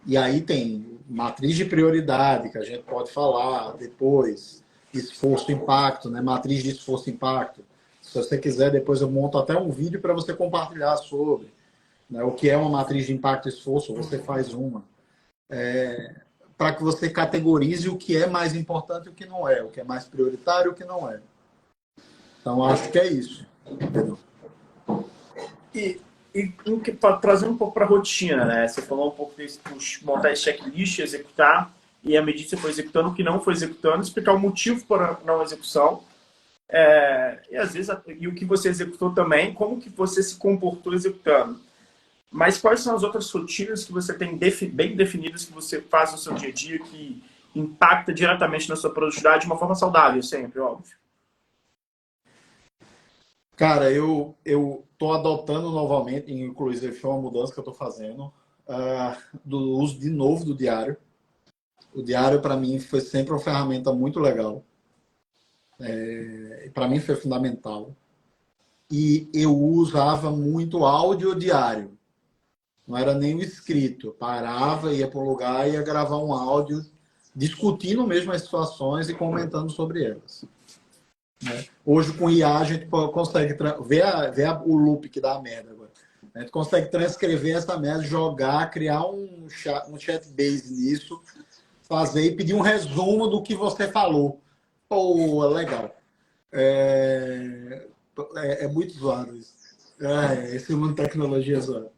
E aí tem matriz de prioridade, que a gente pode falar depois, esforço e impacto, né? Matriz de esforço e impacto. Se você quiser, depois eu monto até um vídeo para você compartilhar sobre, né, o que é uma matriz de impacto e esforço, você faz uma. Para que você categorize o que é mais importante e o que não é, o que é mais prioritário e o que não é. Então, acho que é isso. Entendeu? E trazendo um pouco para a rotina, né? Você falou um pouco de montar esse checklist, executar, e à medida que você foi executando, o que não foi executando, explicar o motivo para a não execução, e às vezes e o que você executou também, como que você se comportou executando. Mas quais são as outras rotinas que você tem bem definidas, que você faz no seu dia a dia, que impacta diretamente na sua produtividade de uma forma saudável, sempre, óbvio? Cara, eu estou adotando novamente, inclusive foi uma mudança que eu estou fazendo, do uso de novo do diário. O diário, para mim, foi sempre uma ferramenta muito legal. Para mim, foi fundamental. E eu usava muito áudio diário. Não era nem o escrito. Eu parava, ia para o lugar e ia gravar um áudio discutindo mesmo as situações e comentando sobre elas. Né? Hoje, com IA, a gente consegue ver o loop que dá a merda agora. A gente consegue transcrever essa merda, jogar, criar um chat base nisso, fazer e pedir um resumo do que você falou. Pô, legal. É muito zoado isso. Esse mundo de tecnologia é zoado.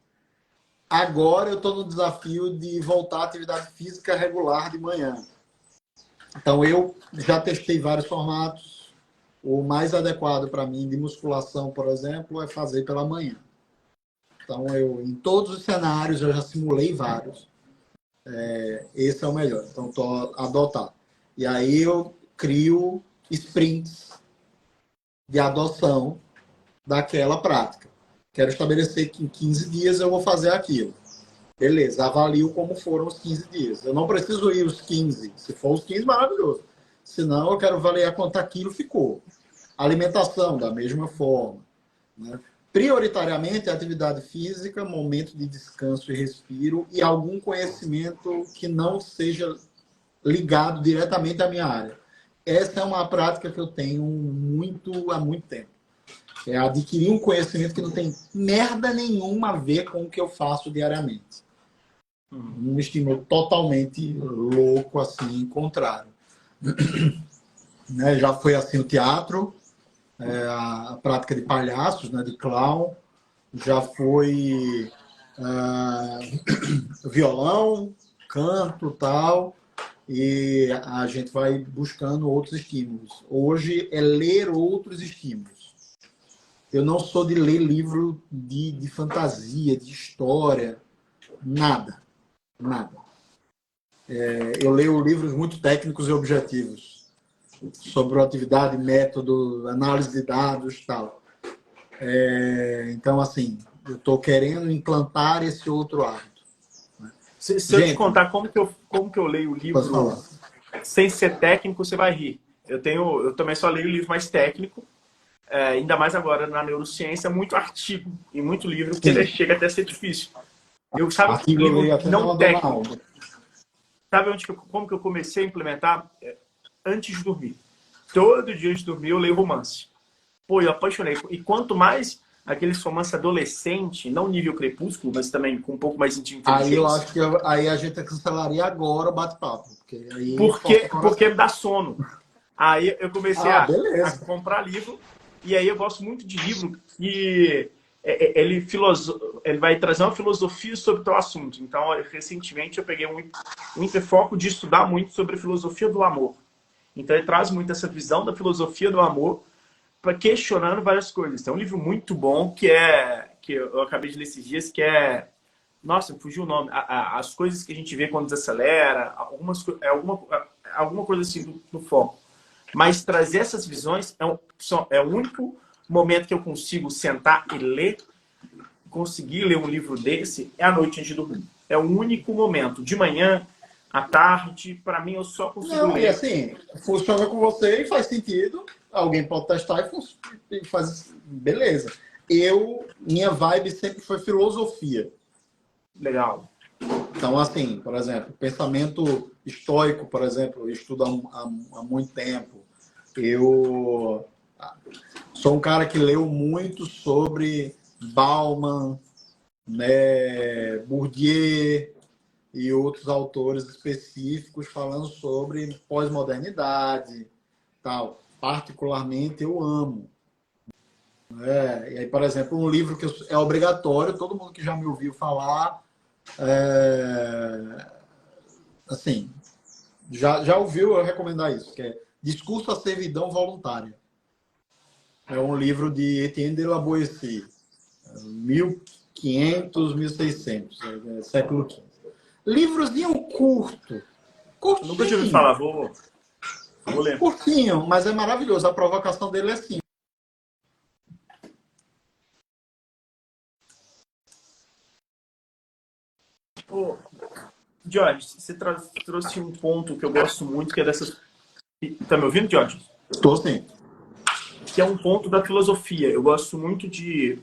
Agora eu estou no desafio de voltar à atividade física regular de manhã. Então, eu já testei vários formatos. O mais adequado para mim de musculação, por exemplo, é fazer pela manhã. Então, em todos os cenários, eu já simulei vários. Esse é o melhor. Então, estou adotando. E aí eu crio sprints de adoção daquela prática. Quero estabelecer que em 15 dias eu vou fazer aquilo. Beleza, avalio como foram os 15 dias. Eu não preciso ir os 15. Se for os 15, maravilhoso. Senão, eu quero avaliar quanto aquilo ficou. Alimentação, da mesma forma. Né? Prioritariamente, atividade física, momento de descanso e respiro e algum conhecimento que não seja ligado diretamente à minha área. Essa é uma prática que eu tenho há muito tempo. É adquirir um conhecimento que não tem merda nenhuma a ver com o que eu faço diariamente. Um estímulo totalmente louco, assim, contrário. Né? Já foi assim o teatro, a prática de palhaços, né, de clown, já foi violão, canto, tal, e a gente vai buscando outros estímulos. Hoje é ler outros estímulos. Eu não sou de ler livro de fantasia, de história, nada. Nada. Eu leio livros muito técnicos e objetivos sobre atividade, método, análise de dados e tal. Então, assim, eu estou querendo implantar esse outro hábito. Se eu te contar como que eu leio o livro sem ser técnico, você vai rir. Eu também só leio o livro mais técnico, ainda mais agora na neurociência, muito artigo e muito livro, porque chega até a ser difícil. Sabe um livro não técnico? Sabe como que eu comecei a implementar? Antes de dormir. Todo dia antes de dormir eu leio romance. Pô, eu apaixonei. E quanto mais aqueles romances adolescente, não nível Crepúsculo, mas também com um pouco mais de inteligência. Aí eu acho que aí a gente cancelaria agora o bate-papo. Porque me dá sono. Aí eu comecei a beleza. comprar livro. E aí eu gosto muito de livro que ele vai trazer uma filosofia sobre o teu assunto. Então, recentemente eu peguei um hiperfoco de estudar muito sobre a filosofia do amor. Então ele traz muito essa visão da filosofia do amor para questionando várias coisas. Tem um livro muito bom que eu acabei de ler esses dias, que é, nossa, fugiu o nome, as coisas que a gente vê quando desacelera, alguma coisa assim do foco. Mas trazer essas visões é o único momento que eu consigo sentar e ler, conseguir ler um livro desse, é à noite antes de dormir. É o único momento. De manhã, à tarde, para mim, eu só consigo Não, e ler. assim, funciona com você e faz sentido. Alguém pode testar e faz. Beleza. Minha vibe sempre foi filosofia. Legal. Então, assim, por exemplo, pensamento estoico, por exemplo, eu estudo há muito tempo. Eu sou um cara que leu muito sobre Bauman, né, Bourdieu e outros autores específicos falando sobre pós-modernidade, tal. Particularmente eu amo. E aí, por exemplo, um livro que é obrigatório, todo mundo que já me ouviu falar, assim, já ouviu eu recomendar isso, que é Discurso à Servidão Voluntária. É um livro de Etienne de la Boétie, 1500, 1600, século XV. Livrozinho curto, Eu nunca tinha ouvido curtinho, falar, vou ler. curtinho, mas é maravilhoso. A provocação dele é assim. Pô, Jorge, você trouxe um ponto que eu gosto muito, que é dessas. Tá me ouvindo, Jorge? Estou assim. Que é um ponto da filosofia. Eu gosto muito de.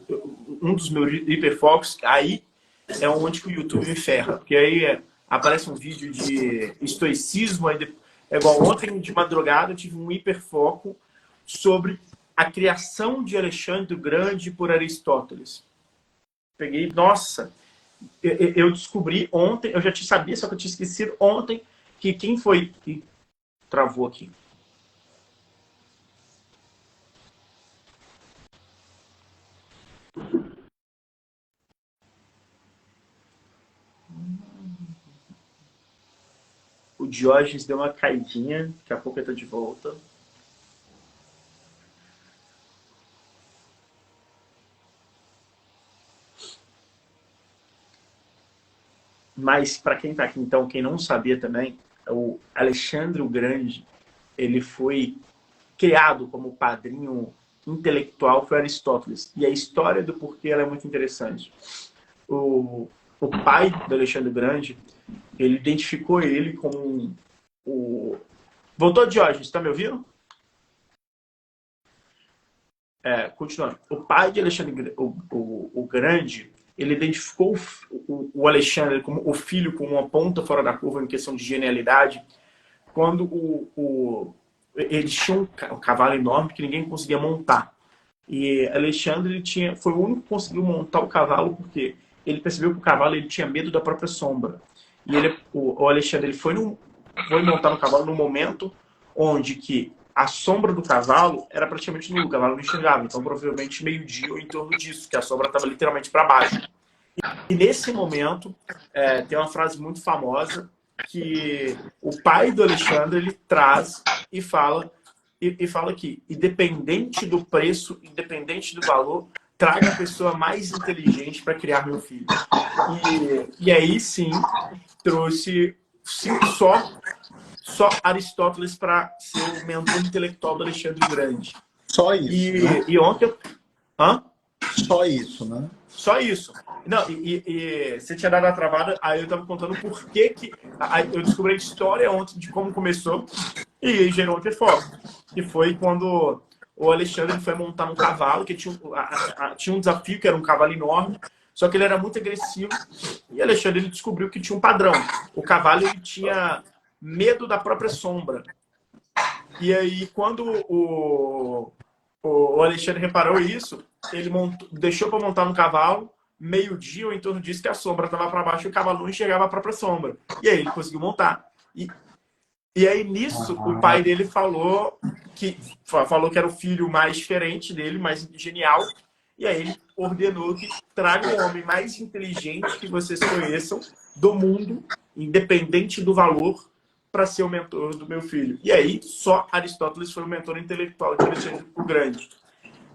Um dos meus hiperfocos, aí é onde que o YouTube me ferra. Porque aí aparece um vídeo de estoicismo, é igual ontem de madrugada eu tive um hiperfoco sobre a criação de Alexandre o Grande por Aristóteles. Peguei, nossa, eu descobri ontem, eu já te sabia, só que eu tinha esquecido ontem, que quem foi que travou aqui? O Diógenes deu uma caidinha, daqui a pouco ele tá de volta. Mas para quem está aqui, então, quem não sabia também, o Alexandre o Grande, ele foi criado como padrinho intelectual foi Aristóteles. E a história do porquê ela é muito interessante. O pai do Alexandre o Grande, ele identificou ele como o... Voltou, Diógenes, está me ouvindo? Continuando. O pai de Alexandre o Grande, ele identificou o Alexandre como o filho com uma ponta fora da curva em questão de genialidade, quando eles tinham um cavalo enorme que ninguém conseguia montar. E Alexandre foi o único que conseguiu montar o cavalo porque ele percebeu que o cavalo ele tinha medo da própria sombra. E o Alexandre ele foi montar no cavalo no momento onde que a sombra do cavalo era praticamente nula, o cavalo não enxergava. Então, provavelmente meio-dia ou em torno disso, que a sombra estava literalmente para baixo. E nesse momento, tem uma frase muito famosa que o pai do Alexandre ele traz e fala que, independente do preço, independente do valor, traga a pessoa mais inteligente para criar meu filho. E aí sim trouxe só Aristóteles para ser o mentor intelectual do Alexandre o Grande. Só isso, né? E ontem... Hã? Só isso, né? Só isso. Não, você tinha dado a travada, aí eu tava contando por que aí eu descobri a história ontem de como começou e gerou um hiperfoco. Que foi quando o Alexandre foi montar num cavalo, que tinha um desafio, que era um cavalo enorme, só que ele era muito agressivo. E Alexandre ele descobriu que tinha um padrão. O cavalo ele tinha medo da própria sombra. E aí, quando o Alexandre reparou isso, ele deixou para montar no cavalo, meio-dia ou em torno disso, que a sombra estava para baixo e o cavalo não enxergava a própria sombra. E aí ele conseguiu montar. E aí, nisso, o pai dele falou que era o filho mais diferente dele, mais genial, E aí ele ordenou que traga o homem mais inteligente que vocês conheçam do mundo, independente do valor, para ser o mentor do meu filho. E aí, só Aristóteles foi o mentor intelectual de Alexandre o Grande.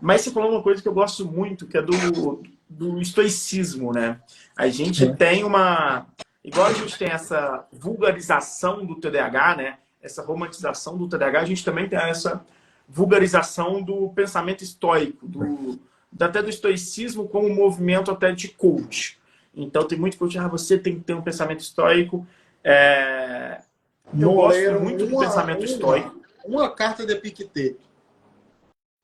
Mas você falou uma coisa que eu gosto muito, que é do estoicismo, né? A gente tem uma... Igual a gente tem essa vulgarização do TDAH, né? Essa romantização do TDAH, a gente também tem essa vulgarização do pensamento estoico, até do estoicismo como um movimento até de coach. Então tem muito coach, você tem que ter um pensamento estoico. Eu gosto muito do pensamento estoico. Uma carta de Epicteto.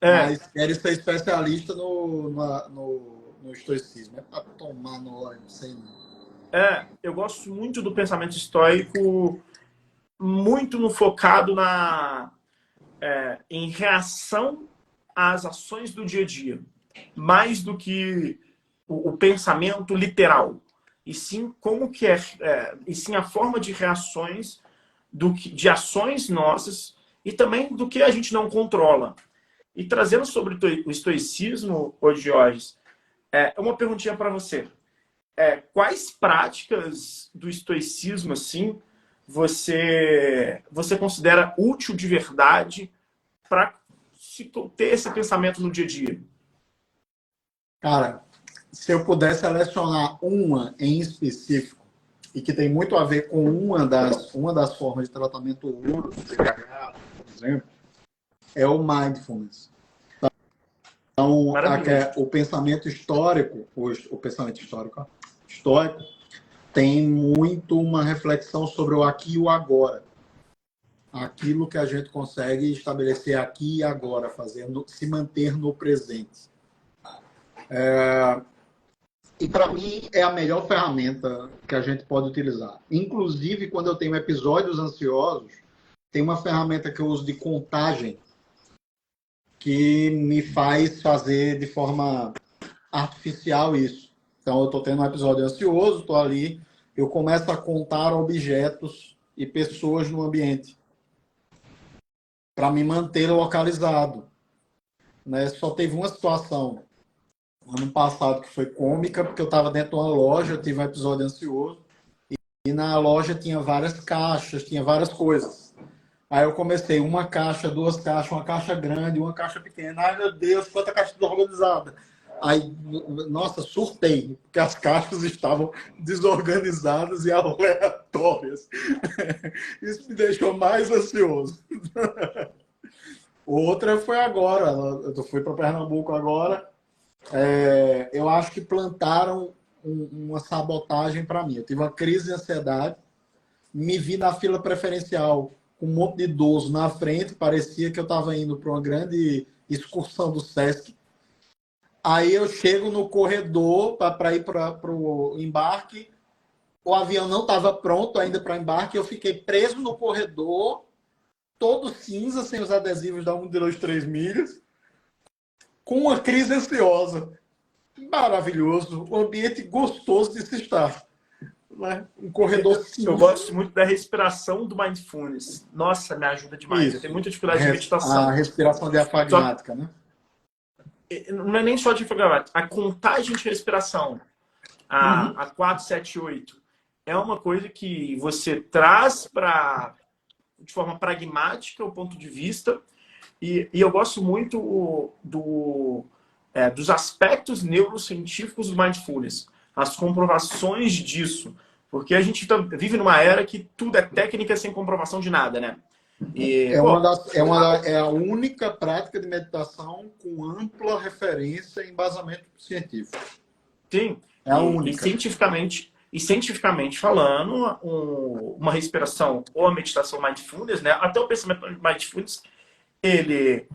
Mas querem ser especialista no estoicismo. É para tomar no óleo, sem... Eu gosto muito do pensamento estoico, muito no focado em reação às ações do dia a dia, mais do que o pensamento literal, e sim como que e sim a forma de reações de ações nossas e também do que a gente não controla. E trazendo sobre o estoicismo, Diógenes, uma perguntinha para você. Quais práticas do estoicismo assim você considera útil de verdade para ter esse pensamento no dia a dia? Cara, se eu pudesse selecionar uma em específico e que tem muito a ver com uma das formas de tratamento ouro do TDAH, por exemplo, é o mindfulness. Então, o pensamento histórico, estoico, tem muito uma reflexão sobre o aqui e o agora. Aquilo que a gente consegue estabelecer aqui e agora, se manter no presente. E para mim é a melhor ferramenta que a gente pode utilizar. Inclusive, quando eu tenho episódios ansiosos, tem uma ferramenta que eu uso de contagem que me faz fazer de forma artificial isso. Então, eu estou tendo um episódio ansioso, estou ali, eu começo a contar objetos e pessoas no ambiente para me manter localizado. Né? Só teve uma situação ano passado que foi cômica, porque eu estava dentro de uma loja, eu tive um episódio ansioso, e na loja tinha várias caixas, tinha várias coisas. Aí eu comecei uma caixa, duas caixas, uma caixa grande, uma caixa pequena. Ai, meu Deus, quanta caixa desorganizada. Aí, nossa, surtei, porque as caixas estavam desorganizadas e aleatórias. Isso me deixou mais ansioso. Outra foi agora, eu fui para Pernambuco agora, eu acho que plantaram uma sabotagem para mim. Eu tive uma crise de ansiedade, me vi na fila preferencial com um monte de idoso na frente, parecia que eu estava indo para uma grande excursão do Sesc. Aí eu chego no corredor para ir para o embarque, o avião não estava pronto ainda para embarque, eu fiquei preso no corredor, todo cinza, sem os adesivos da 1, 2, 3 milhas, com uma crise ansiosa. Maravilhoso, um ambiente gostoso de se estar. Né? Um corredor cinza. Eu gosto muito da respiração do mindfulness. Nossa, me ajuda demais. Isso. Eu tenho muita dificuldade de meditação. A respiração diafragmática, né? Não é nem só diafragmática. A contagem de respiração, a 4, 7, 8, é uma coisa que você traz de forma pragmática o ponto de vista. E eu gosto muito dos aspectos neurocientíficos do mindfulness, as comprovações disso, porque a gente vive numa era que tudo é técnica sem comprovação de nada, né? É a única prática de meditação com ampla referência e embasamento científico. Sim, é a única. E cientificamente falando, uma respiração ou a meditação mindfulness, né? Até o pensamento mindfulness, ele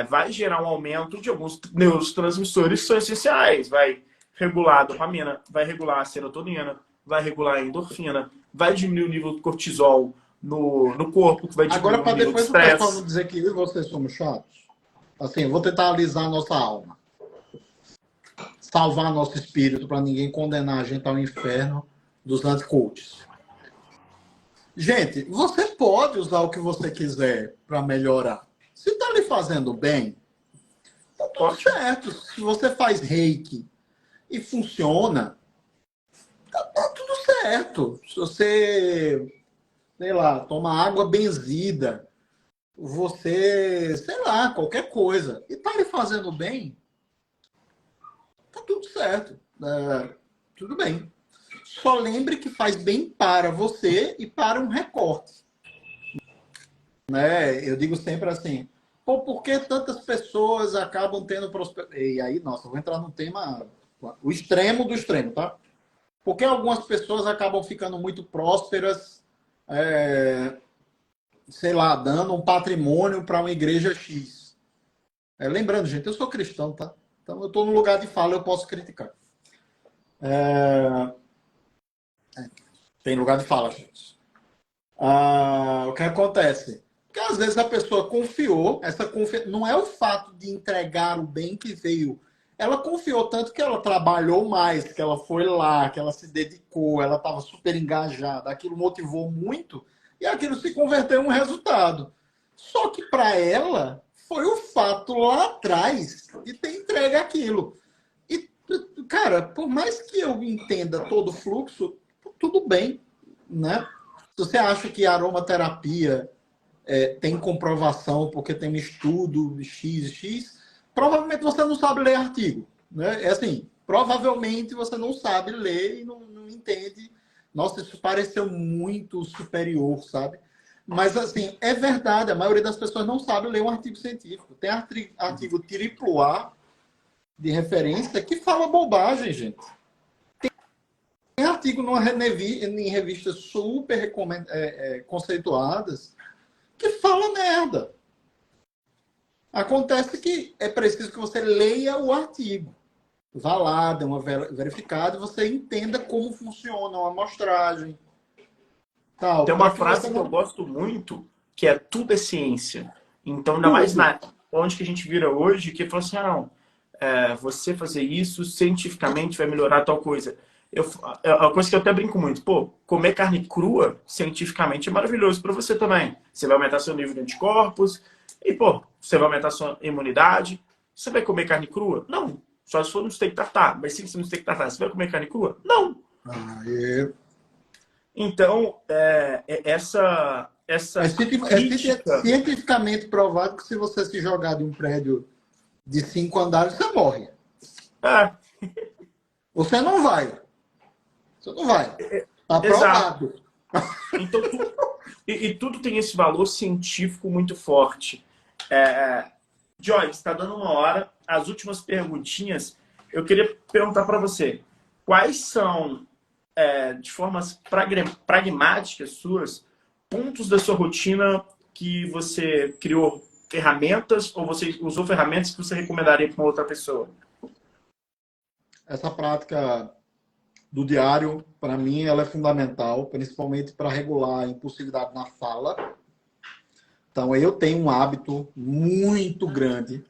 vai gerar um aumento de alguns neurotransmissores que são essenciais. Vai regular a dopamina, vai regular a serotonina, vai regular a endorfina, vai diminuir o nível de cortisol no corpo, que vai diminuir Agora, para depois de o pessoal não dizer que eu e vocês somos chatos, assim, eu vou tentar alisar a nossa alma. Salvar nosso espírito para ninguém condenar a gente ao inferno dos anti-coaches. Gente, você pode usar o que você quiser para melhorar. Se está lhe fazendo bem, tá tudo Ótimo. certo. Se você faz reiki e funciona, tá tudo certo. Se você, sei lá, toma água benzida, você, sei lá, qualquer coisa, e tá lhe fazendo bem, tá tudo certo. Tudo bem. Só lembre que faz bem para você e para um recorte. Né? Eu digo sempre assim, pô, por que tantas pessoas acabam tendo prosperidade? E aí, nossa, eu vou entrar no tema, o extremo do extremo, tá? Por que algumas pessoas acabam ficando muito prósperas, sei lá, dando um patrimônio para uma igreja X? Lembrando, gente, eu sou cristão, tá? Então eu estou no lugar de fala, eu posso criticar. Tem lugar de fala, gente. O que acontece? Porque às vezes a pessoa confiou, não é o fato de entregar o bem que veio. Ela confiou tanto que ela trabalhou mais, que ela foi lá, que ela se dedicou, ela estava super engajada, aquilo motivou muito e aquilo se converteu em um resultado. Só que para ela foi o fato lá atrás de ter entregue aquilo. E, cara, por mais que eu entenda todo o fluxo, tudo bem, né? Se você acha que a aromaterapia tem comprovação porque tem um estudo XX, provavelmente você não sabe ler artigo. Né? É assim, provavelmente você não sabe ler e não entende. Nossa, isso pareceu muito superior, sabe? Mas, assim, é verdade, a maioria das pessoas não sabe ler um artigo científico. Tem artigo triplo A de referência que fala bobagem, gente. Tem artigo em revistas super conceituadas que fala merda. Acontece que é preciso que você leia o artigo. Vá lá, dê uma verificada e você entenda como funciona uma amostragem. Tem Tal, uma para que frase você que eu não. gosto muito, que é tudo é ciência. Então, ainda mais Tudo. na onde que a gente vira hoje, que fala assim, ah, não, você fazer isso cientificamente vai melhorar tal coisa. É uma coisa que eu até brinco muito. Pô, comer carne crua cientificamente é maravilhoso para você também. Você vai aumentar seu nível de anticorpos e, pô, você vai aumentar sua imunidade. Você vai comer carne crua? Não. Só se for no steak tartar. Mas sim, se no steak tartar, você vai comer carne crua? Não. Ah, Então, essa crítica. cientificamente provado que se você se jogar de um prédio de 5 andares, você morre. É, Você não vai. Você não vai. Está exato. provado. Então, e tudo tem esse valor científico muito forte. Joyce, está dando uma hora. As últimas perguntinhas, eu queria perguntar para você. Quais são, de formas pragmáticas suas, pontos da sua rotina que você criou ferramentas ou você usou ferramentas que você recomendaria para uma outra pessoa? Essa prática do diário, para mim, ela é fundamental, principalmente para regular a impulsividade na fala. Então, eu tenho um hábito muito grande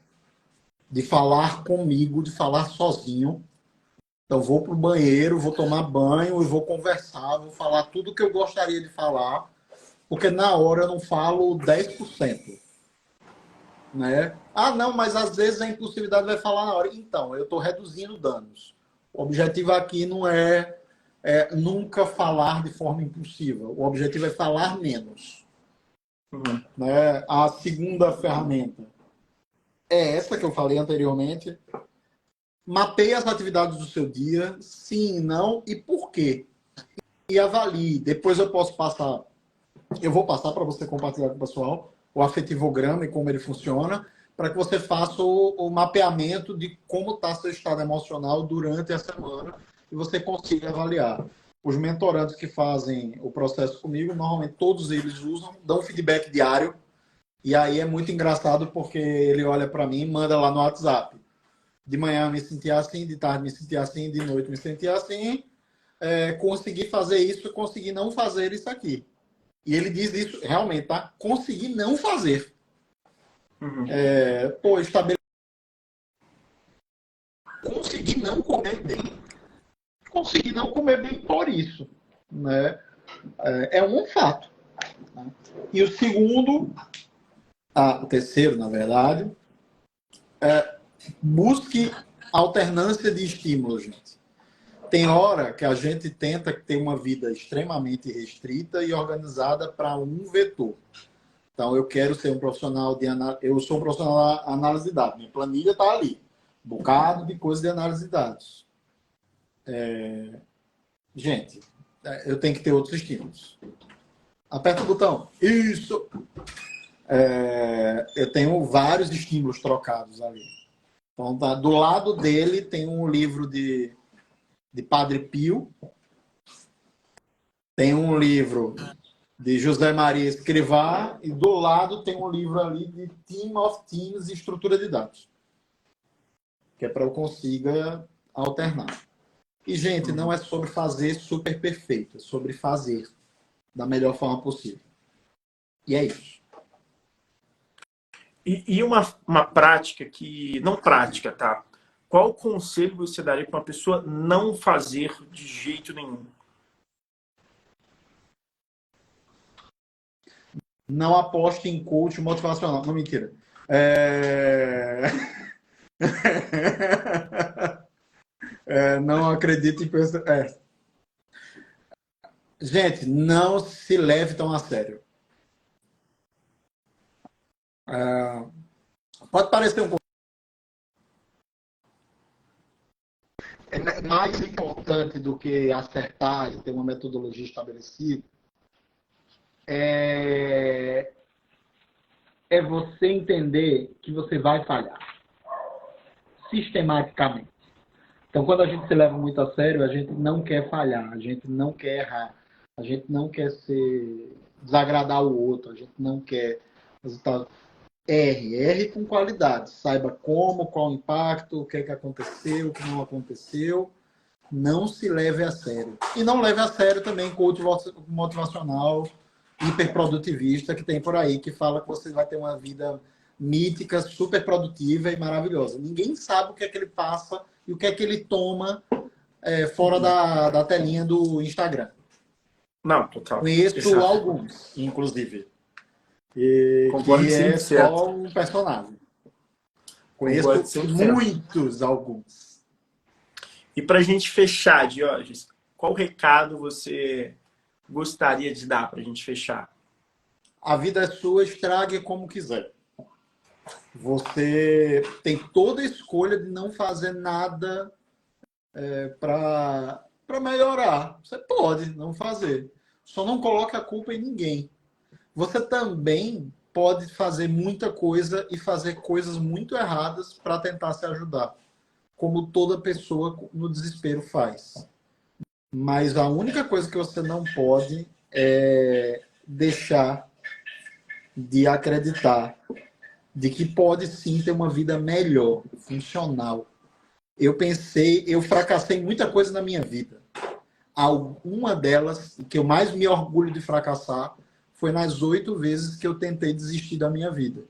de falar comigo, de falar sozinho. Então, vou para o banheiro, vou tomar banho e vou conversar, vou falar tudo que eu gostaria de falar, porque na hora eu não falo 10%. Né? Ah, não, mas às vezes a impulsividade vai falar na hora. Então, eu estou reduzindo danos. O objetivo aqui não nunca falar de forma impulsiva. O objetivo é falar menos. Uhum. Né? A segunda ferramenta é essa que eu falei anteriormente. Mapeie as atividades do seu dia, sim, não e por quê. E avalie. Depois eu vou passar para você compartilhar com o pessoal o afetivograma e como ele funciona, para que você faça o mapeamento de como está seu estado emocional durante a semana e você consiga avaliar. Os mentorandos que fazem o processo comigo, normalmente todos eles dão feedback diário, e aí é muito engraçado porque ele olha para mim e manda lá no WhatsApp. De manhã eu me sentia assim, de tarde me sentia assim, de noite me sentia assim, consegui fazer isso, consegui não fazer isso aqui. E ele diz isso realmente, tá? Consegui não fazer. Uhum. Consegui não comer bem. Consegui não comer bem por isso. Né? É um fato. Né? E o terceiro, na verdade, Busque alternância de estímulos, gente. Tem hora que a gente tenta ter uma vida extremamente restrita e organizada para um vetor. Então, eu quero ser um profissional de análise. Eu sou um profissional de análise de dados. Minha planilha está ali. Um bocado de coisa de análise de dados. Gente, eu tenho que ter outros estímulos. Aperta o botão. Isso! Eu tenho vários estímulos trocados ali. Então, tá, do lado dele tem um livro de Padre Pio. Tem um livro de José Maria Escrivá. E do lado tem um livro ali de Team of Teams e Estrutura de Dados. Que é para eu consiga alternar. E, gente, não é sobre fazer super perfeito. É sobre fazer da melhor forma possível. E é isso. E uma prática que... Não prática, tá? Qual conselho você daria para uma pessoa não fazer de jeito nenhum? Não aposte em coach motivacional. Não, mentira. Não acredite em pessoas... Gente, não se leve tão a sério. Pode parecer um pouco. É mais importante do que acertar e ter uma metodologia estabelecida é você entender que você vai falhar sistematicamente. Então, quando a gente se leva muito a sério, a gente não quer falhar, a gente não quer errar, a gente não quer desagradar o outro, a gente não quer resultado. Erre com qualidade. Saiba como, qual o impacto, o que é que aconteceu, o que não aconteceu. Não se leve a sério. E não leve a sério também coach motivacional, hiperprodutivista que tem por aí, que fala que você vai ter uma vida mítica, super produtiva e maravilhosa. Ninguém sabe o que é que ele passa e o que é que ele toma fora da telinha do Instagram. Não, total. Conheço Exato. alguns, inclusive. Que é só um personagem. Conheço muitos, alguns. E para a gente fechar, Diógenes, qual recado você gostaria de dar para a gente fechar? A vida é sua, estrague como quiser. Você tem toda a escolha de não fazer nada para melhorar. Você pode não fazer. Só não coloque a culpa em ninguém. Você também pode fazer muita coisa e fazer coisas muito erradas para tentar se ajudar, como toda pessoa no desespero faz. Mas a única coisa que você não pode é deixar de acreditar de que pode sim ter uma vida melhor, funcional. Eu fracassei em muita coisa na minha vida. Uma delas, que eu mais me orgulho de fracassar, foi nas 8 vezes que eu tentei desistir da minha vida.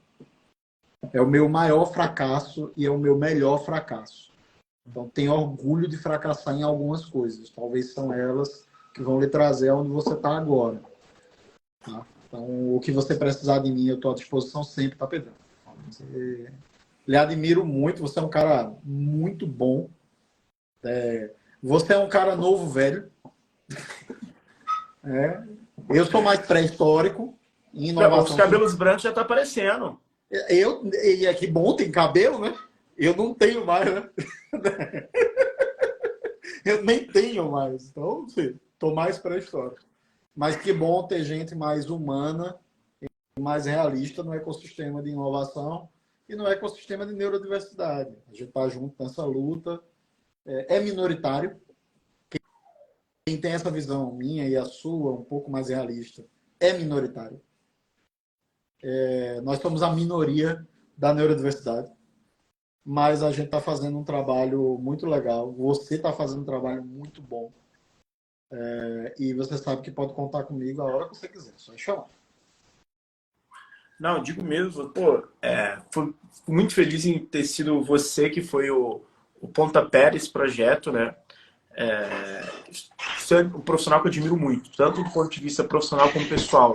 É o meu maior fracasso e é o meu melhor fracasso. Então, tenho orgulho de fracassar em algumas coisas. Talvez são elas que vão lhe trazer aonde você está agora. Tá? Então, o que você precisar de mim, eu estou à disposição sempre, tá, Pedro? Lhe admiro muito, você é um cara muito bom. Você é um cara novo, velho. Eu sou mais pré-histórico. Os cabelos brancos já estão aparecendo. E é que bom, tem cabelo, né? Eu não tenho mais, né? Eu nem tenho mais. Então, estou mais pré-histórico. Mas que bom ter gente mais humana e mais realista no ecossistema de inovação e no ecossistema de neurodiversidade. A gente está junto nessa luta. É minoritário. Quem tem essa visão minha e a sua, um pouco mais realista, é minoritário. Nós somos a minoria da neurodiversidade, mas a gente está fazendo um trabalho muito legal. Você está fazendo um trabalho muito bom. E você sabe que pode contar comigo a hora que você quiser, só me chamar. Não, digo mesmo, fico muito feliz em ter sido você que foi o pontapé desse projeto, né? Você é um profissional que eu admiro muito, tanto do ponto de vista profissional como pessoal.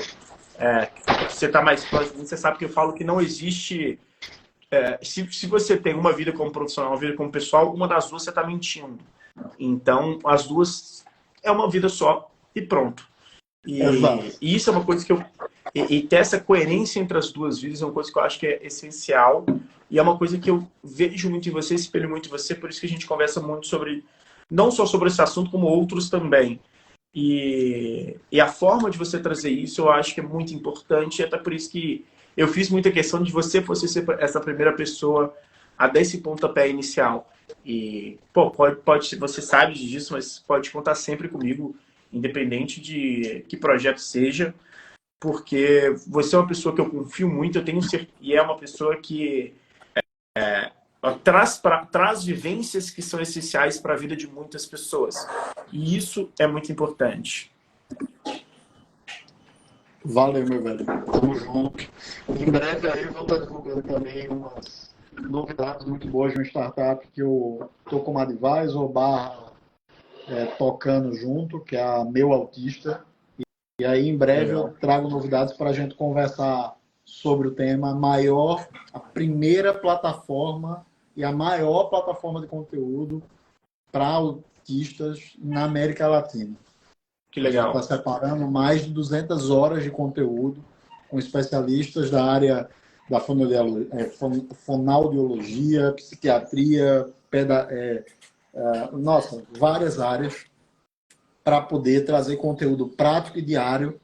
Você está mais próximo, você sabe que eu falo que não existe se você tem uma vida como profissional, uma vida como pessoal, uma das duas você está mentindo. Então, as duas é uma vida só e pronto. E isso é uma coisa que e ter essa coerência entre as duas vidas é uma coisa que eu acho que é essencial e é uma coisa que eu vejo muito em você, espelho muito em você, por isso que a gente conversa muito sobre, não só sobre esse assunto, como outros também. E a forma de você trazer isso eu acho que é muito importante, e até por isso que eu fiz muita questão de você ser essa primeira pessoa a dar esse pontapé inicial. E, pô, você sabe disso, mas pode contar sempre comigo, independente de que projeto seja, porque você é uma pessoa que eu confio muito, eu tenho certeza, e é uma pessoa que traz vivências que são essenciais para a vida de muitas pessoas. E isso é muito importante. Valeu, meu velho. Tamo junto. Em breve aí eu vou estar divulgando também umas novidades muito boas de uma startup que eu tô como advisor barra tocando junto, que é a Meu Autista. E aí em breve eu trago novidades para a gente conversar sobre o tema maior, a primeira plataforma e a maior plataforma de conteúdo para autistas na América Latina. Que legal. A gente está separando mais de 200 horas de conteúdo com especialistas da área da fonoaudiologia, psiquiatria, várias áreas, para poder trazer conteúdo prático e diário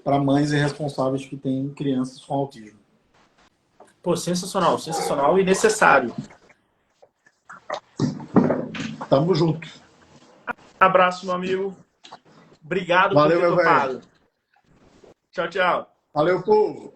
para mães e responsáveis que têm crianças com autismo. Pô, sensacional, sensacional e necessário. Tamo junto. Abraço, meu amigo. Obrigado. Valeu, por ter topado. Tchau, tchau. Valeu, povo.